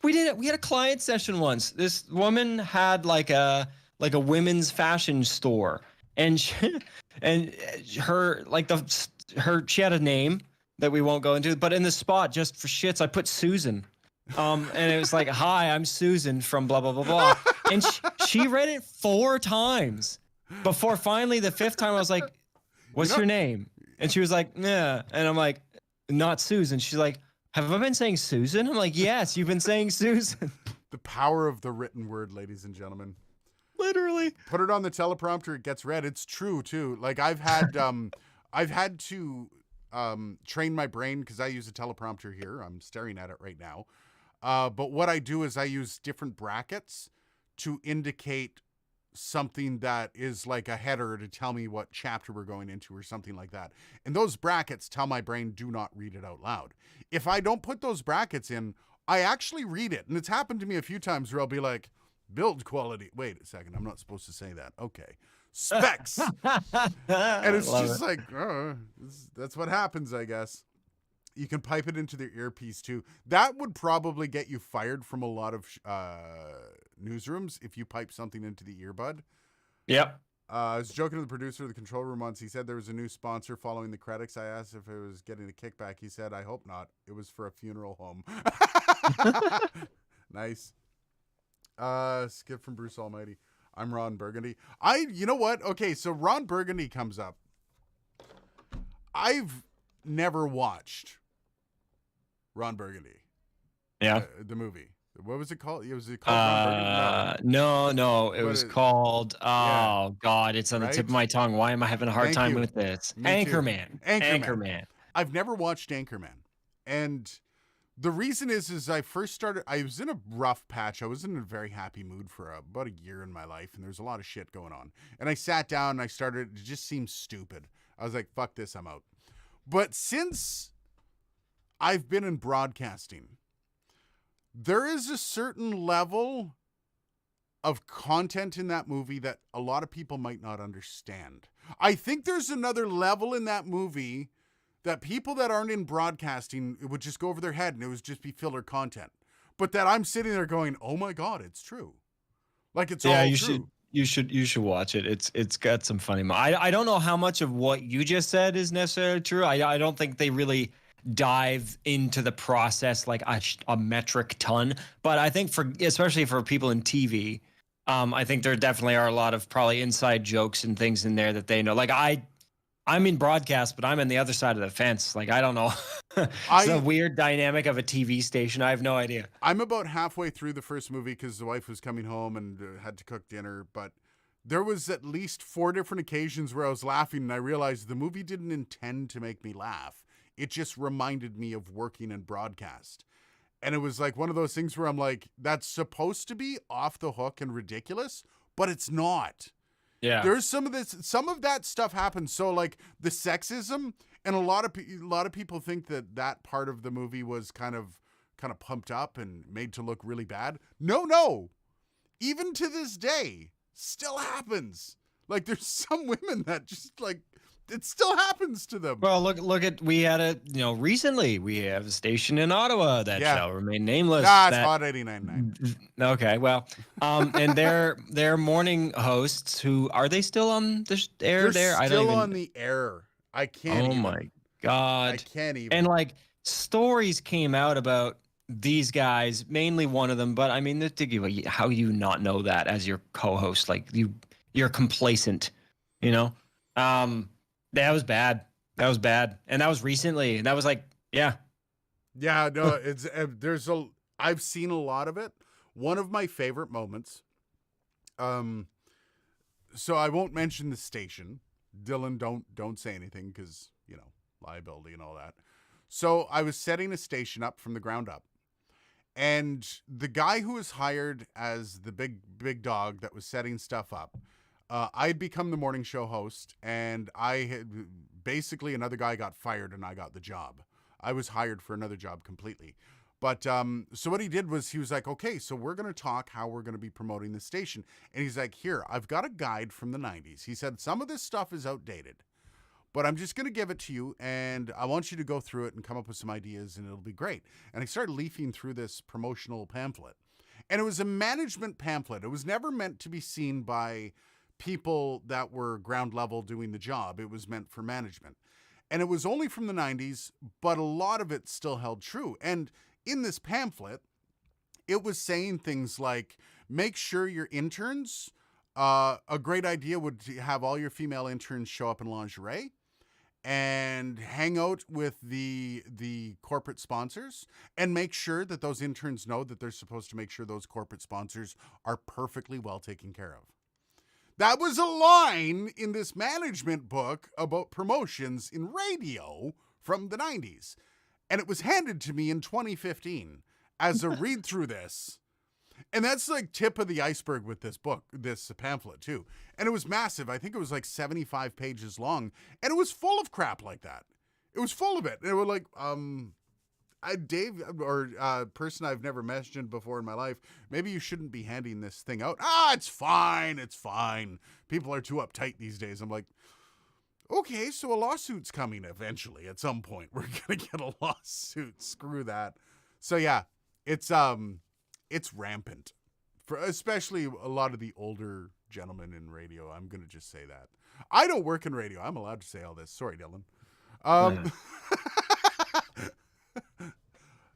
A: We did it. We had a client session once. This woman had a women's fashion store, and she had a name that we won't go into, but in the spot, just for shits, I put Susan. And it was hi, I'm Susan from blah, blah, blah, blah. And she read it 4 times before finally the 5th time I was like, what's your name? And she was like, yeah. And I'm like, not Susan. She's like, have I been saying Susan? I'm like, yes, you've been saying Susan.
B: The power of the written word, ladies and gentlemen.
A: Literally.
B: Put it on the teleprompter, it gets read. It's true too. I've had to train my brain, because I use a teleprompter here. I'm staring at it right now. But what I do is I use different brackets to indicate something that is like a header to tell me what chapter we're going into or something like that. And those brackets tell my brain, do not read it out loud. If I don't put those brackets in, I actually read it. And it's happened to me a few times where I'll be like, build quality. Wait a second. I'm not supposed to say that. Okay. Specs. And it's just that's what happens, I guess. You can pipe it into their earpiece too. That would probably get you fired from a lot of newsrooms if you pipe something into the earbud.
A: Yep.
B: I was joking to the producer of the control room once. He said there was a new sponsor following the credits. I asked if it was getting a kickback. He said, I hope not. It was for a funeral home. Nice. Skip from Bruce Almighty. I'm Ron Burgundy. You know what? Okay, so Ron Burgundy comes up. I've never watched Ron Burgundy.
A: Yeah.
B: The movie. What was it called? Was it called Ron Burgundy?
A: No. It was called, God, it's on the tip of my tongue. Why am I having a hard time with this? Anchorman.
B: Anchorman. I've never watched Anchorman. And The reason is I first started, I was in a rough patch. I was in a very happy mood for about a year in my life, and there's a lot of shit going on. And I sat down and I started, it just seemed stupid. I was like, fuck this, I'm out. But since I've been in broadcasting, there is a certain level of content in that movie that a lot of people might not understand. I think there's another level in that movie that people that aren't in broadcasting, it would just go over their head and it would just be filler content. But that I'm sitting there going, oh my God, it's true. Like it's all true.
A: You should watch it. It's got some funny. I don't know how much of what you just said is necessarily true. I don't think they really dive into the process like a metric ton. But I think especially for people in TV, I think there definitely are a lot of probably inside jokes and things in there that they know. Like I'm in broadcast, but I'm on the other side of the fence. Like, I don't know. It's a weird dynamic of a TV station. I have no idea.
B: I'm about halfway through the first movie because the wife was coming home and had to cook dinner. But there was at least 4 different occasions where I was laughing and I realized the movie didn't intend to make me laugh. It just reminded me of working in broadcast. And it was like one of those things where I'm like, that's supposed to be off the hook and ridiculous, but it's not.
A: Yeah.
B: There's some of that stuff happens. So like the sexism, and a lot of people think that part of the movie was kind of pumped up and made to look really bad. No. Even to this day, still happens. Like there's some women that just like, it still happens to them.
A: Well, look at, we had recently we have a station in Ottawa that shall remain nameless.
B: It's Hot 89.9.
A: Okay, well, and they're morning hosts who, are they still on the air there?
B: They're still on the air. I can't even.
A: My God.
B: I can't even.
A: And like stories came out about these guys, mainly one of them, but I mean, how you not know that as your co-host? Like you're complacent, That was bad. And that was recently. And that was like, yeah.
B: Yeah, no, I've seen a lot of it. One of my favorite moments. So I won't mention the station. Dylan, don't say anything because, liability and all that. So I was setting a station up from the ground up. And the guy who was hired as the big dog that was setting stuff up, I'd become the morning show host, and basically another guy got fired and I got the job. I was hired for another job completely. But so what he did was he was like, okay, so we're going to talk how we're going to be promoting the station. And he's like, here, I've got a guide from the 90s. He said, some of this stuff is outdated, but I'm just going to give it to you. And I want you to go through it and come up with some ideas and it'll be great. And I started leafing through this promotional pamphlet, and it was a management pamphlet. It was never meant to be seen by people that were ground level doing the job. It was meant for management. And it was only from the 90s, but a lot of it still held true. And in this pamphlet, it was saying things like, make sure your interns, a great idea would have all your female interns show up in lingerie and hang out with the corporate sponsors, and make sure that those interns know that they're supposed to make sure those corporate sponsors are perfectly well taken care of. That was a line in this management book about promotions in radio from the 90s. And it was handed to me in 2015 as a read through this. And that's like tip of the iceberg with this book, this pamphlet too. And it was massive. I think it was like 75 pages long. And it was full of crap like that. It was full of it. And it was like, Dave, or person I've never mentioned before in my life, maybe you shouldn't be handing this thing out. It's fine. It's fine. People are too uptight these days. I'm like, okay, so a lawsuit's coming eventually at some point. We're going to get a lawsuit. Screw that. So yeah, it's rampant for especially a lot of the older gentlemen in radio. I'm going to just say that. I don't work in radio. I'm allowed to say all this. Sorry, Dylan.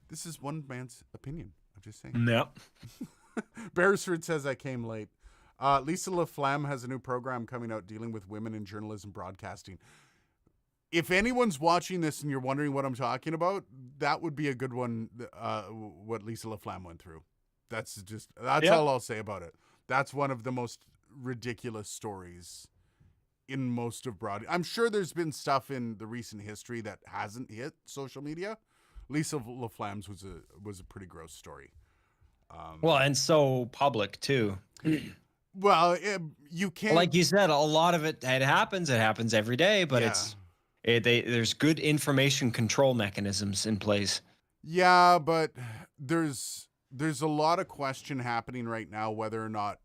B: This is one man's opinion. I'm just saying.
A: No.
B: Beresford says I came late. Lisa LaFlamme has a new program coming out dealing with women in journalism broadcasting. If anyone's watching this and you're wondering what I'm talking about, that would be a good one. What Lisa LaFlamme went through. That's all I'll say about it. That's one of the most ridiculous stories in most of broad. I'm sure there's been stuff in the recent history that hasn't hit social media, Lisa LaFlamme's was a pretty gross story.
A: Well, and so public too.
B: Well, you can't.
A: Like you said, a lot of it happens. It happens every day, but there's good information control mechanisms in place.
B: Yeah, but there's a lot of question happening right now whether or not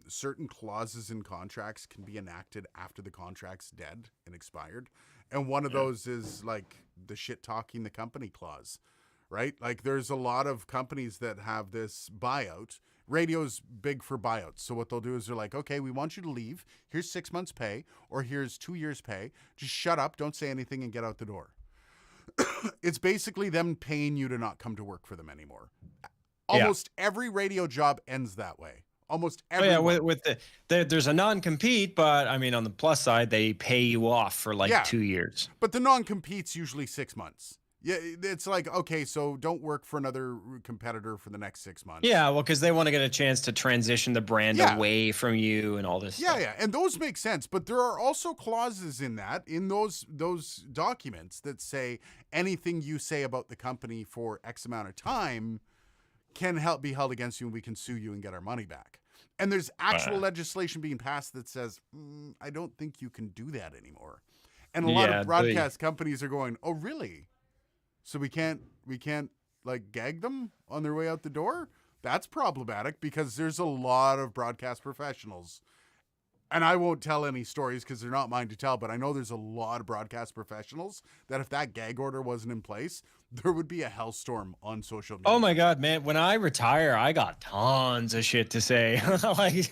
B: certain clauses in contracts can be enacted after the contract's dead and expired. And one of those is like the shit talking the company clause, right? Like there's a lot of companies that have this buyout. Radio's big for buyouts. So what they'll do is they're like, okay, we want you to leave. Here's 6 months pay, or here's 2 years pay. Just shut up, don't say anything, and get out the door. It's basically them paying you to not come to work for them anymore. Almost every radio job ends that way. Almost every.
A: With there's a non-compete, but I mean, on the plus side, they pay you off for 2 years.
B: But the non-compete's usually 6 months. Yeah, it's like, okay, so don't work for another competitor for the next 6 months.
A: Yeah, well, because they want to get a chance to transition the brand away from you and all this stuff.
B: Yeah, and those make sense. But there are also clauses in those documents that say anything you say about the company for X amount of time can be held against you, and we can sue you and get our money back. And there's actual legislation being passed that says, I don't think you can do that anymore. And a lot of broadcast companies are going, oh, really? So we can't like gag them on their way out the door? That's problematic because there's a lot of broadcast professionals. And I won't tell any stories because they're not mine to tell, but I know there's a lot of broadcast professionals that if that gag order wasn't in place, there would be a hellstorm on social media.
A: Oh my God, man. When I retire, I got tons of shit to say. Like,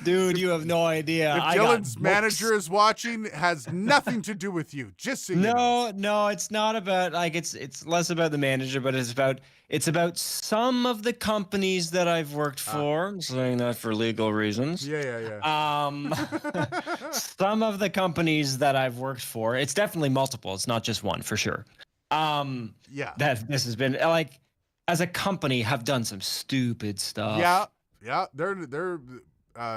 A: dude, you have no idea.
B: If Dylan's manager is watching, it has nothing to do with you. Just so you know.
A: No, it's not about it's less about the manager, but it's about some of the companies that I've worked for. I'm saying that for legal reasons.
B: Yeah.
A: Some of the companies that I've worked for, it's definitely multiple. It's not just one for sure. That this has been like, as a company, have done some stupid stuff.
B: Yeah. They're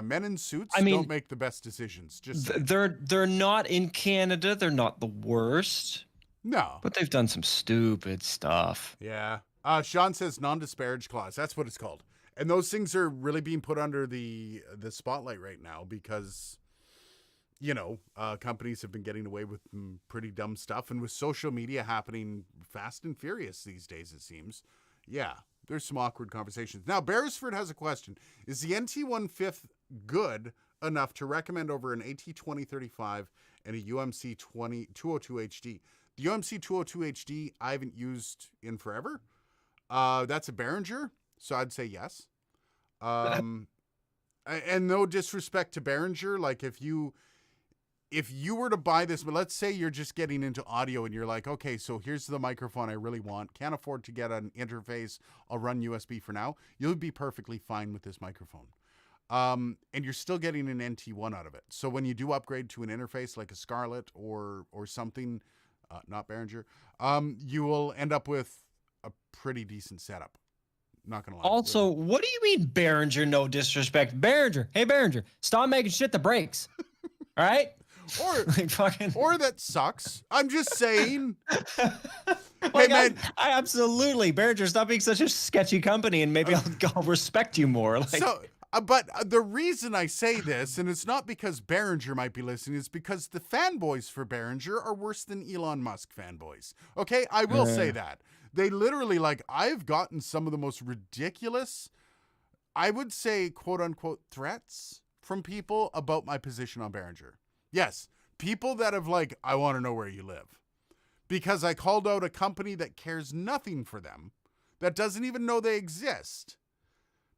B: men in suits don't make the best decisions. Just
A: they're not in Canada. They're not the worst.
B: No,
A: but they've done some stupid stuff.
B: Yeah. Sean says non-disparage clause. That's what it's called. And those things are really being put under the spotlight right now because, companies have been getting away with pretty dumb stuff. And with social media happening fast and furious these days, it seems. Yeah, there's some awkward conversations. Now, Beresford has a question. Is the NT1 fifth good enough to recommend over an AT2035 and a UMC 202 HD? The UMC 202 HD I haven't used in forever. That's a Behringer, so I'd say yes. And no disrespect to Behringer, like if you were to buy this, but let's say you're just getting into audio and you're like, okay, so here's the microphone I really want. Can't afford to get an interface. I'll run USB for now. You'll be perfectly fine with this microphone. And you're still getting an NT1 out of it. So when you do upgrade to an interface like a Scarlett or something, not Behringer, you will end up with a pretty decent setup. Not gonna lie.
A: Also, what do you mean Behringer? No disrespect, Behringer. Hey Behringer, stop making shit that breaks. All right.
B: Or that sucks. I'm just saying.
A: Hey man, I absolutely Behringer. Stop being such a sketchy company, and maybe I'll respect you more.
B: But the reason I say this, and it's not because Behringer might be listening, is because the fanboys for Behringer are worse than Elon Musk fanboys. Okay, I will say that. They literally, I've gotten some of the most ridiculous, I would say, quote unquote, threats from people about my position on Behringer. Yes, people that have I want to know where you live. Because I called out a company that cares nothing for them, that doesn't even know they exist.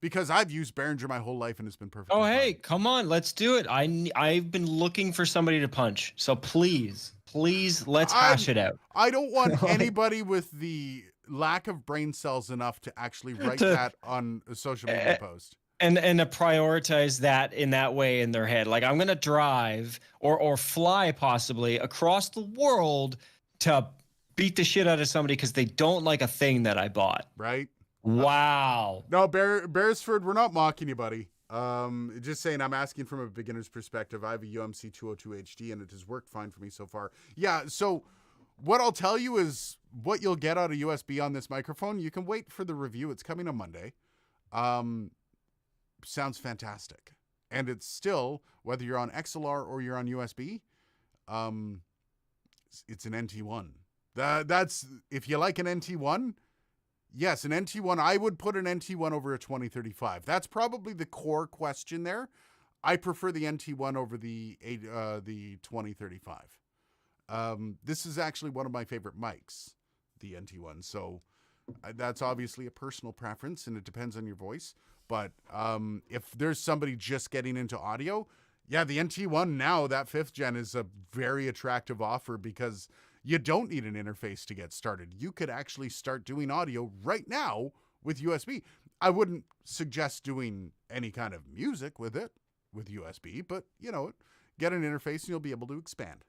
B: Because I've used Behringer my whole life and it's been perfect.
A: Oh, hey, come on, let's do it. I've been looking for somebody to punch. So please, let's hash it out.
B: I don't want anybody with the lack of brain cells enough to actually write that on a social media post.
A: And to prioritize that in that way in their head. I'm going to drive or fly possibly across the world to beat the shit out of somebody because they don't like a thing that I bought.
B: Right.
A: Wow.
B: No, Beresford, we're not mocking you, buddy. Just saying, I'm asking from a beginner's perspective. I have a UMC 202 HD, and it has worked fine for me so far. Yeah, so What I'll tell you is what you'll get out of USB on this microphone. You can wait for the review. It's coming on Monday. Sounds fantastic. And it's still, whether you're on XLR or you're on USB, it's an NT1. That's, if you like an NT1, yes, an NT1, I would put an NT1 over a 2035. That's probably the core question there. I prefer the NT1 over the 2035. This is actually one of my favorite mics, the NT1. So that's obviously a personal preference, and it depends on your voice. But if there's somebody just getting into audio, yeah, the NT1 now, that 5th gen, is a very attractive offer because you don't need an interface to get started. You could actually start doing audio right now with USB. I wouldn't suggest doing any kind of music with it, with USB, but, you know, get an interface and you'll be able to expand.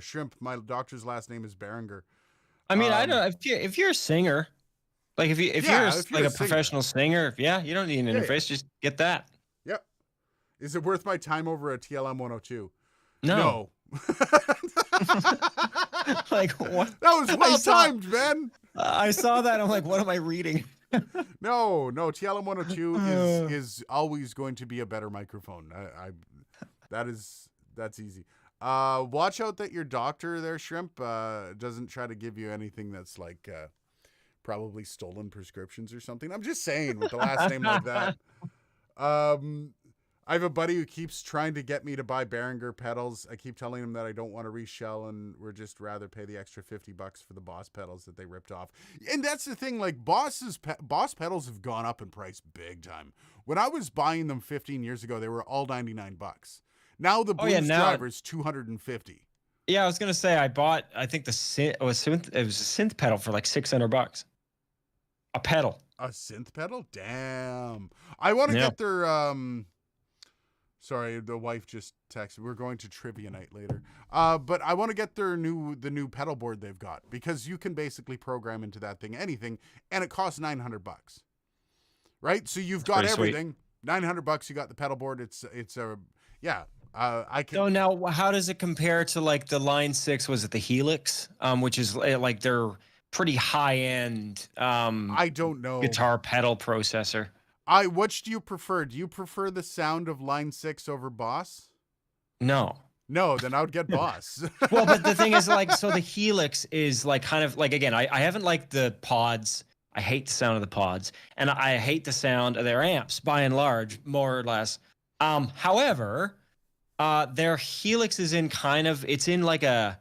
B: Shrimp, my doctor's last name is Behringer.
A: I mean, I don't. If you're a singer, like if you're like a professional singer, you don't need an interface. Just get that.
B: Yep. Is it worth my time over a TLM 102?
A: No. Like what?
B: That was well timed, man.
A: I saw that. I'm like, what am I reading?
B: No. TLM 102 is always going to be a better microphone. That's easy. Watch out that your doctor there, Shrimp, doesn't try to give you anything that's like probably stolen prescriptions or something. I'm just saying with the last name like that. I have a buddy who keeps trying to get me to buy Behringer pedals. I keep telling him that I don't want to reshell and we're just rather pay the extra $50 for the Boss pedals that they ripped off. And that's the thing, like Boss pedals have gone up in price big time. When I was buying them 15 years ago, they were all $99. Now the Blues driver's $250.
A: Yeah, I was gonna say I think it was a synth pedal for like $600. A pedal.
B: A synth pedal? Damn. I want to get their sorry, the wife just texted. We're going to trivia night later. But I want to get the new pedal board they've got because you can basically program into that thing anything, and it costs $900. Right? So you've got everything. Sweet. $900. You got the pedal board. It's a I can.
A: So now, how does it compare to like the Line 6? Was it the Helix? Which is like their pretty high end.
B: I don't know.
A: Guitar pedal processor.
B: Which do you prefer? Do you prefer the sound of Line 6 over Boss?
A: No,
B: then I would get Boss.
A: Well, but the thing is, like, so the Helix is like kind of like, again, I haven't liked the pods. I hate the sound of the pods, and I hate the sound of their amps by and large, more or less. However, their Helix is in kind of, it's in like a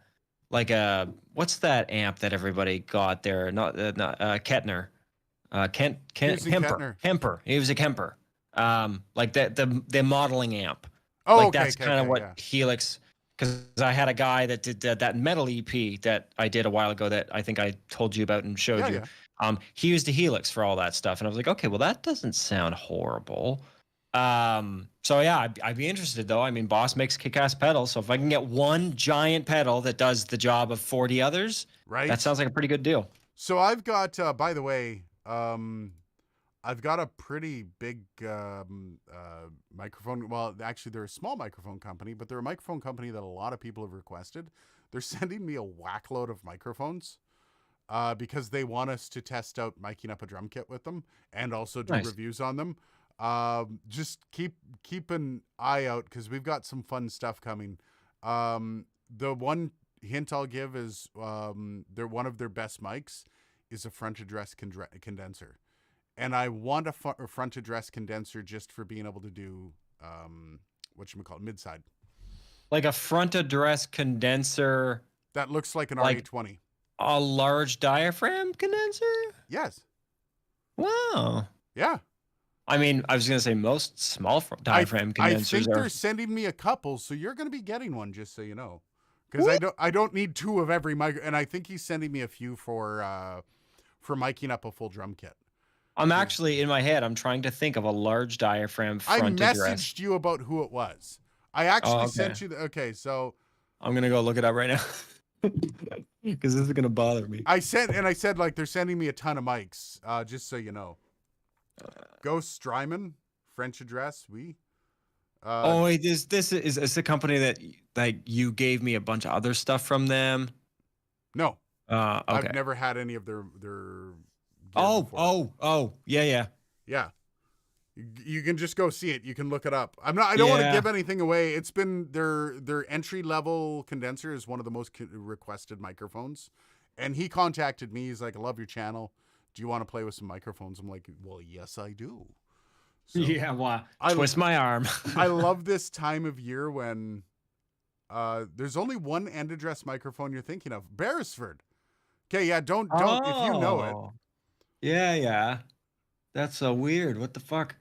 A: what's that amp that everybody got there? Not Kettner. Kemper. He was a Kemper. Like the modeling amp.
B: Oh,
A: like
B: okay,
A: that's kind of what Helix. Because I had a guy that did that metal EP that I did a while ago that I think I told you about and showed you. Yeah. He used a Helix for all that stuff, and I was like, okay, well that doesn't sound horrible. So yeah, I'd be interested though. I mean, Boss makes kick-ass pedals, so if I can get one giant pedal that does the job of 40 others, right? That sounds like a pretty good deal.
B: So I've got, by the way, I've got a pretty big microphone. Well, actually, they're a small microphone company, but they're a microphone company that a lot of people have requested. They're sending me a whackload of microphones because they want us to test out miking up a drum kit with them and also do reviews on them. Just keep an eye out because we've got some fun stuff coming. The one hint I'll give is they're one of their best mics is a front address condenser. And I want a front address condenser just for being able to do mid-side.
A: Like a front address condenser
B: that looks like an RA20.
A: A large diaphragm condenser?
B: Yes.
A: Wow.
B: Yeah.
A: I mean, I was going to say most small diaphragm condensers
B: I think they're sending me a couple, so you're going to be getting one, just so you know. Because I don't need two of every mic, and I think he's sending me a few for miking up a full drum kit.
A: I'm actually, in my head, I'm trying to think of a large diaphragm front address.
B: I messaged you about who it was. I actually sent you so
A: I'm going to go look it up right now. Because this is going to bother me.
B: I said, like, they're sending me a ton of mics, just so you know. Ghost Strymon, French address,
A: this is a company that you gave me a bunch of other stuff from them.
B: No,
A: Okay.
B: I've never had any of their gear before.
A: Yeah.
B: Yeah. You can just go see it. You can look it up. I don't want to give anything away. It's been their entry level condenser is one of the most requested microphones. And he contacted me. He's like, I love your channel. Do you want to play with some microphones? I'm like, well, yes, I do.
A: So yeah, wow. Twist my arm.
B: I love this time of year when there's only one end address microphone you're thinking of. Beresford. Okay, yeah, don't if you know it.
A: Yeah. That's so weird. What the fuck?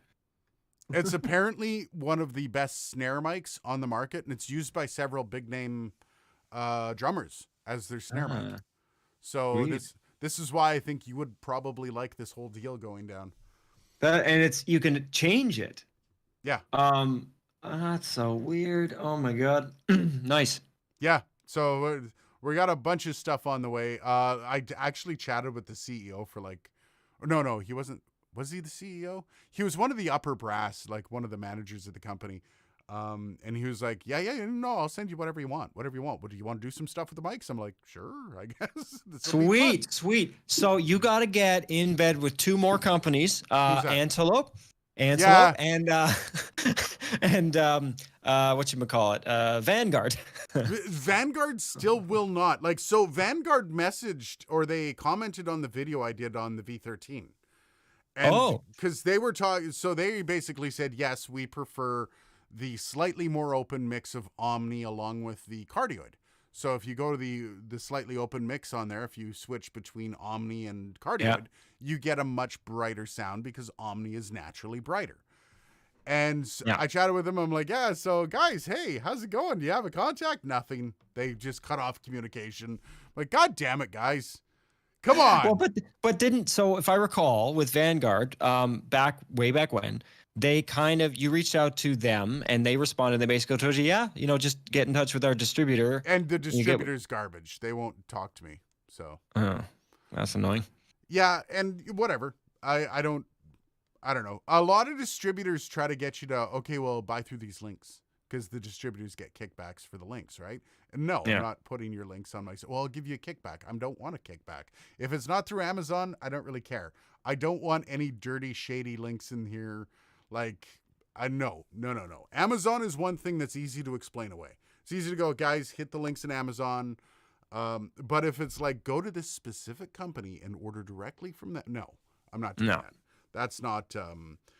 B: It's apparently one of the best snare mics on the market, and it's used by several big name drummers as their snare mic. So this is why I think you would probably like this whole deal going down.
A: And you can change it.
B: Yeah.
A: That's so weird. Oh my god. Nice.
B: Yeah. So we got a bunch of stuff on the way. I actually chatted with the CEO for no, he wasn't. Was he the CEO? He was one of the upper brass, like one of the managers of the company. And he was like, yeah, no, I'll send you whatever you want. What do you want to do some stuff with the mics? I'm like, sure, I guess.
A: Sweet. So you got to get in bed with two more companies, Antelope,
B: yeah.
A: and whatchamacallit, Vanguard.
B: Vanguard still will not. So Vanguard messaged, or they commented on the video I did on the V13. And because they were talking, so they basically said, yes, we prefer the slightly more open mix of Omni along with the cardioid. So if you go to the slightly open mix on there, if you switch between Omni and cardioid, you get a much brighter sound because Omni is naturally brighter. And I chatted with them. I'm like, yeah, so guys, hey, how's it going? Do you have a contact? Nothing. They just cut off communication. I'm like, God damn it, guys. Come on.
A: Well, but didn't, so if I recall with Vanguard, way back when, they you reached out to them and they responded. They basically told you, just get in touch with our distributor.
B: And the distributor's garbage. They won't talk to me. So.
A: Oh, that's annoying.
B: Yeah. And whatever. I don't know. A lot of distributors try to get you to, okay, well, buy through these links because the distributors get kickbacks for the links, right? And no, I'm not putting your links on my site. Well, I'll give you a kickback. I don't want a kickback. If it's not through Amazon, I don't really care. I don't want any dirty, shady links in here. No. Amazon is one thing that's easy to explain away. It's easy to go, guys, hit the links in Amazon. But if it's go to this specific company and order directly from that, no, I'm not doing that. That's not.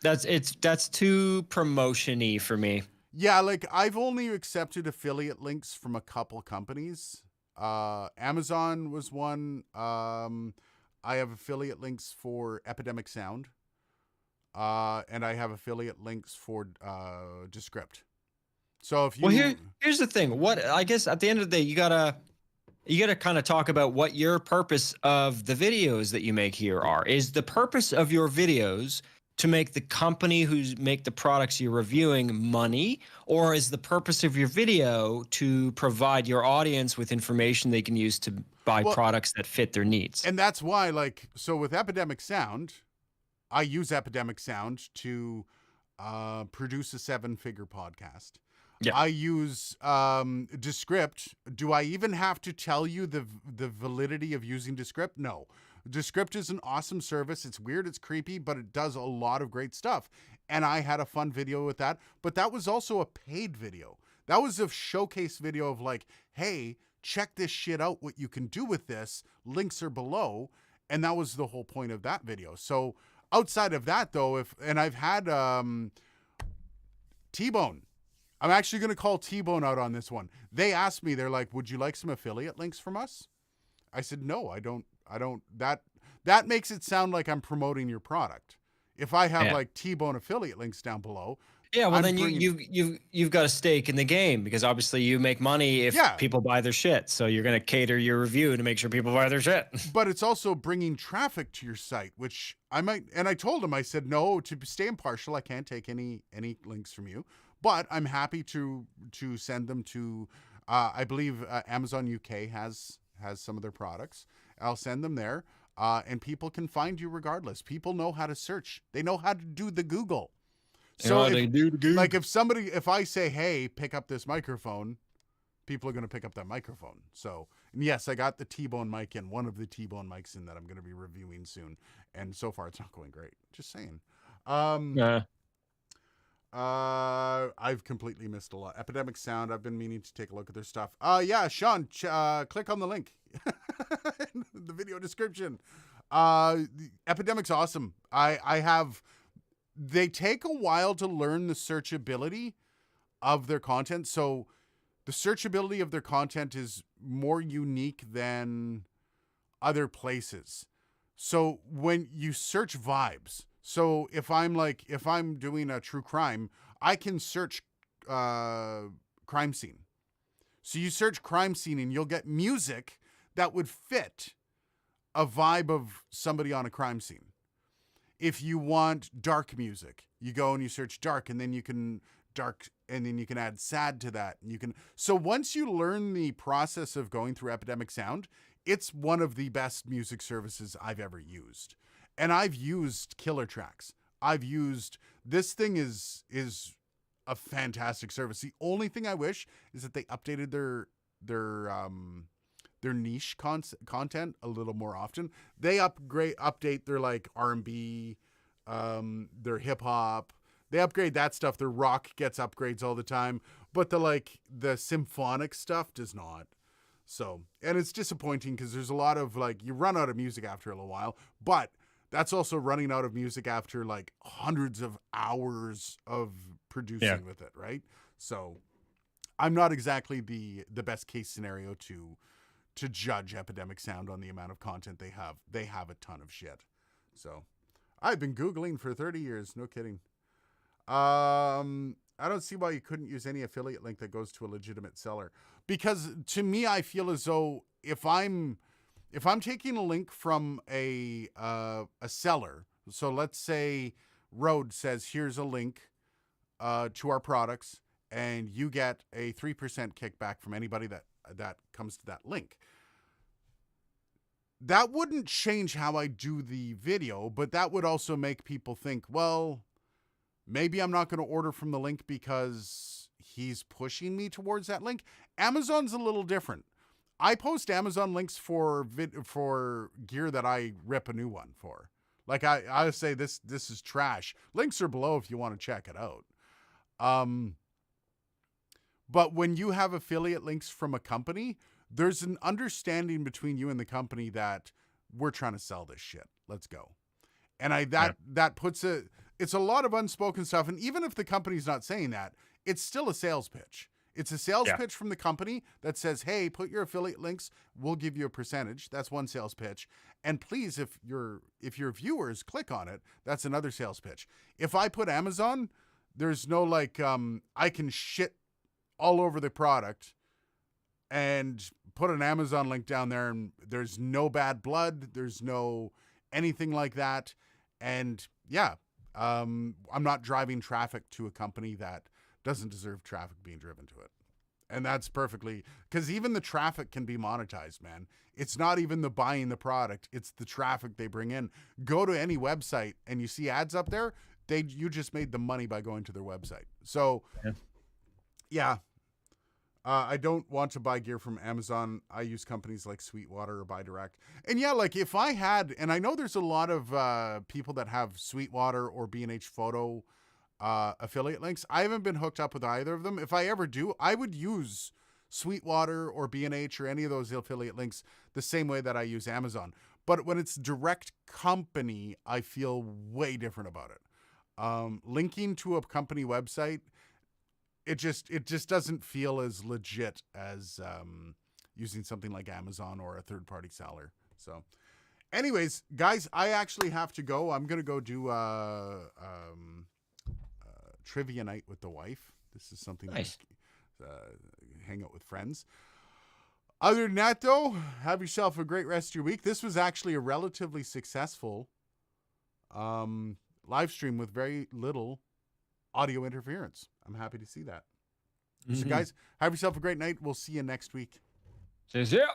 A: That's too promotion-y for me.
B: Yeah, I've only accepted affiliate links from a couple companies. Amazon was one. I have affiliate links for Epidemic Sound. And I have affiliate links for Descript. So if you
A: here's the thing. What I guess at the end of the day, you gotta kind of talk about what your purpose of the videos that you make here are. Is the purpose of your videos to make the company who's make the products you're reviewing money, or is the purpose of your video to provide your audience with information they can use to buy products that fit their needs?
B: And that's why, so with Epidemic Sound, I use Epidemic Sound to produce a 7-figure podcast. Yeah. I use Descript. Do I even have to tell you the validity of using Descript? No. Descript is an awesome service. It's weird, it's creepy, but it does a lot of great stuff. And I had a fun video with that. But that was also a paid video. That was a showcase video of hey, check this shit out, what you can do with this. Links are below. And that was the whole point of that video. So outside of that, though, and I've had T-Bone. I'm actually going to call T-Bone out on this one. They asked me, they're like, would you like some affiliate links from us? I said, no, I don't. That makes it sound like I'm promoting your product. If I have T-Bone affiliate links down below.
A: Yeah, well, then you've got a stake in the game because obviously you make money if people buy their shit. So you're going to cater your review to make sure people buy their shit.
B: But it's also bringing traffic to your site, which I might. And I told him, I said, no, to stay impartial, I can't take any links from you. But I'm happy to send them to, I believe Amazon UK has some of their products. I'll send them there, and people can find you regardless. People know how to search. They know how to do the Google. So if I say, hey, pick up this microphone, people are going to pick up that microphone. So And yes, I got the T-Bone mic in, one of the T-Bone mics in that I'm going to be reviewing soon. And so far, it's not going great. Just saying. I've completely missed a lot. Epidemic Sound. I've been meaning to take a look at their stuff. Yeah, Sean, click on the link in the video description. Epidemic's awesome. They take a while to learn the searchability of their content. So the searchability of their content is more unique than other places. So when you search vibes, so if I'm doing a true crime, I can search crime scene. So you search crime scene and you'll get music that would fit a vibe of somebody on a crime scene. If you want dark music, you go and you search dark, and then you can add sad to that. And so once you learn the process of going through Epidemic Sound, it's one of the best music services I've ever used. And I've used Killer Tracks. This thing is a fantastic service. The only thing I wish is that they updated their niche content a little more often. They update their like R&B, their hip hop. They upgrade that stuff. Their rock gets upgrades all the time, but the symphonic stuff does not. So, and it's disappointing because there's a lot of you run out of music after a little while, but that's also running out of music after hundreds of hours of producing with it, right? So I'm not exactly the best case scenario to judge Epidemic Sound on the amount of content they have. They have a ton of shit. So I've been Googling for 30 years. No kidding. I don't see why you couldn't use any affiliate link that goes to a legitimate seller, because to me, I feel as though if I'm taking a link from a seller, so let's say Rode says, here's a link to our products, and you get a 3% kickback from anybody that comes to that link. That wouldn't change how I do the video, but that would also make people think, well, maybe I'm not going to order from the link because he's pushing me towards that link. Amazon's a little different. I post Amazon links for gear that I rip a new one for. Like I say, this is trash. Links are below if you want to check it out. But when you have affiliate links from a company, there's an understanding between you and the company that we're trying to sell this shit. Let's go. And that puts it's a lot of unspoken stuff. And even if the company's not saying that, it's still a sales pitch. It's a sales pitch from the company that says, hey, put your affiliate links, we'll give you a percentage. That's one sales pitch. And please, if your viewers click on it, that's another sales pitch. If I put Amazon, there's no I can shit all over the product and put an Amazon link down there, and there's no bad blood. There's no anything like that. And I'm not driving traffic to a company that doesn't deserve traffic being driven to it. And that's perfectly, because even the traffic can be monetized, man. It's not even the buying the product. It's the traffic they bring in. Go to any website and you see ads up there. You just made the money by going to their website. So I don't want to buy gear from Amazon. I use companies like Sweetwater or Buy Direct. And if I had, and I know there's a lot of people that have Sweetwater or B&H Photo affiliate links. I haven't been hooked up with either of them. If I ever do, I would use Sweetwater or B&H or any of those affiliate links the same way that I use Amazon. But when it's direct company, I feel way different about it. Linking to a company website, it just doesn't feel as legit as using something like Amazon or a third-party seller. So anyways, guys, I actually have to go. I'm going to go do trivia night with the wife. This is something nice. Hang out with friends. Other than that, though, have yourself a great rest of your week. This was actually a relatively successful live stream with very little audio interference. I'm happy to see that. So, guys, have yourself a great night. We'll see you next week.
A: See ya.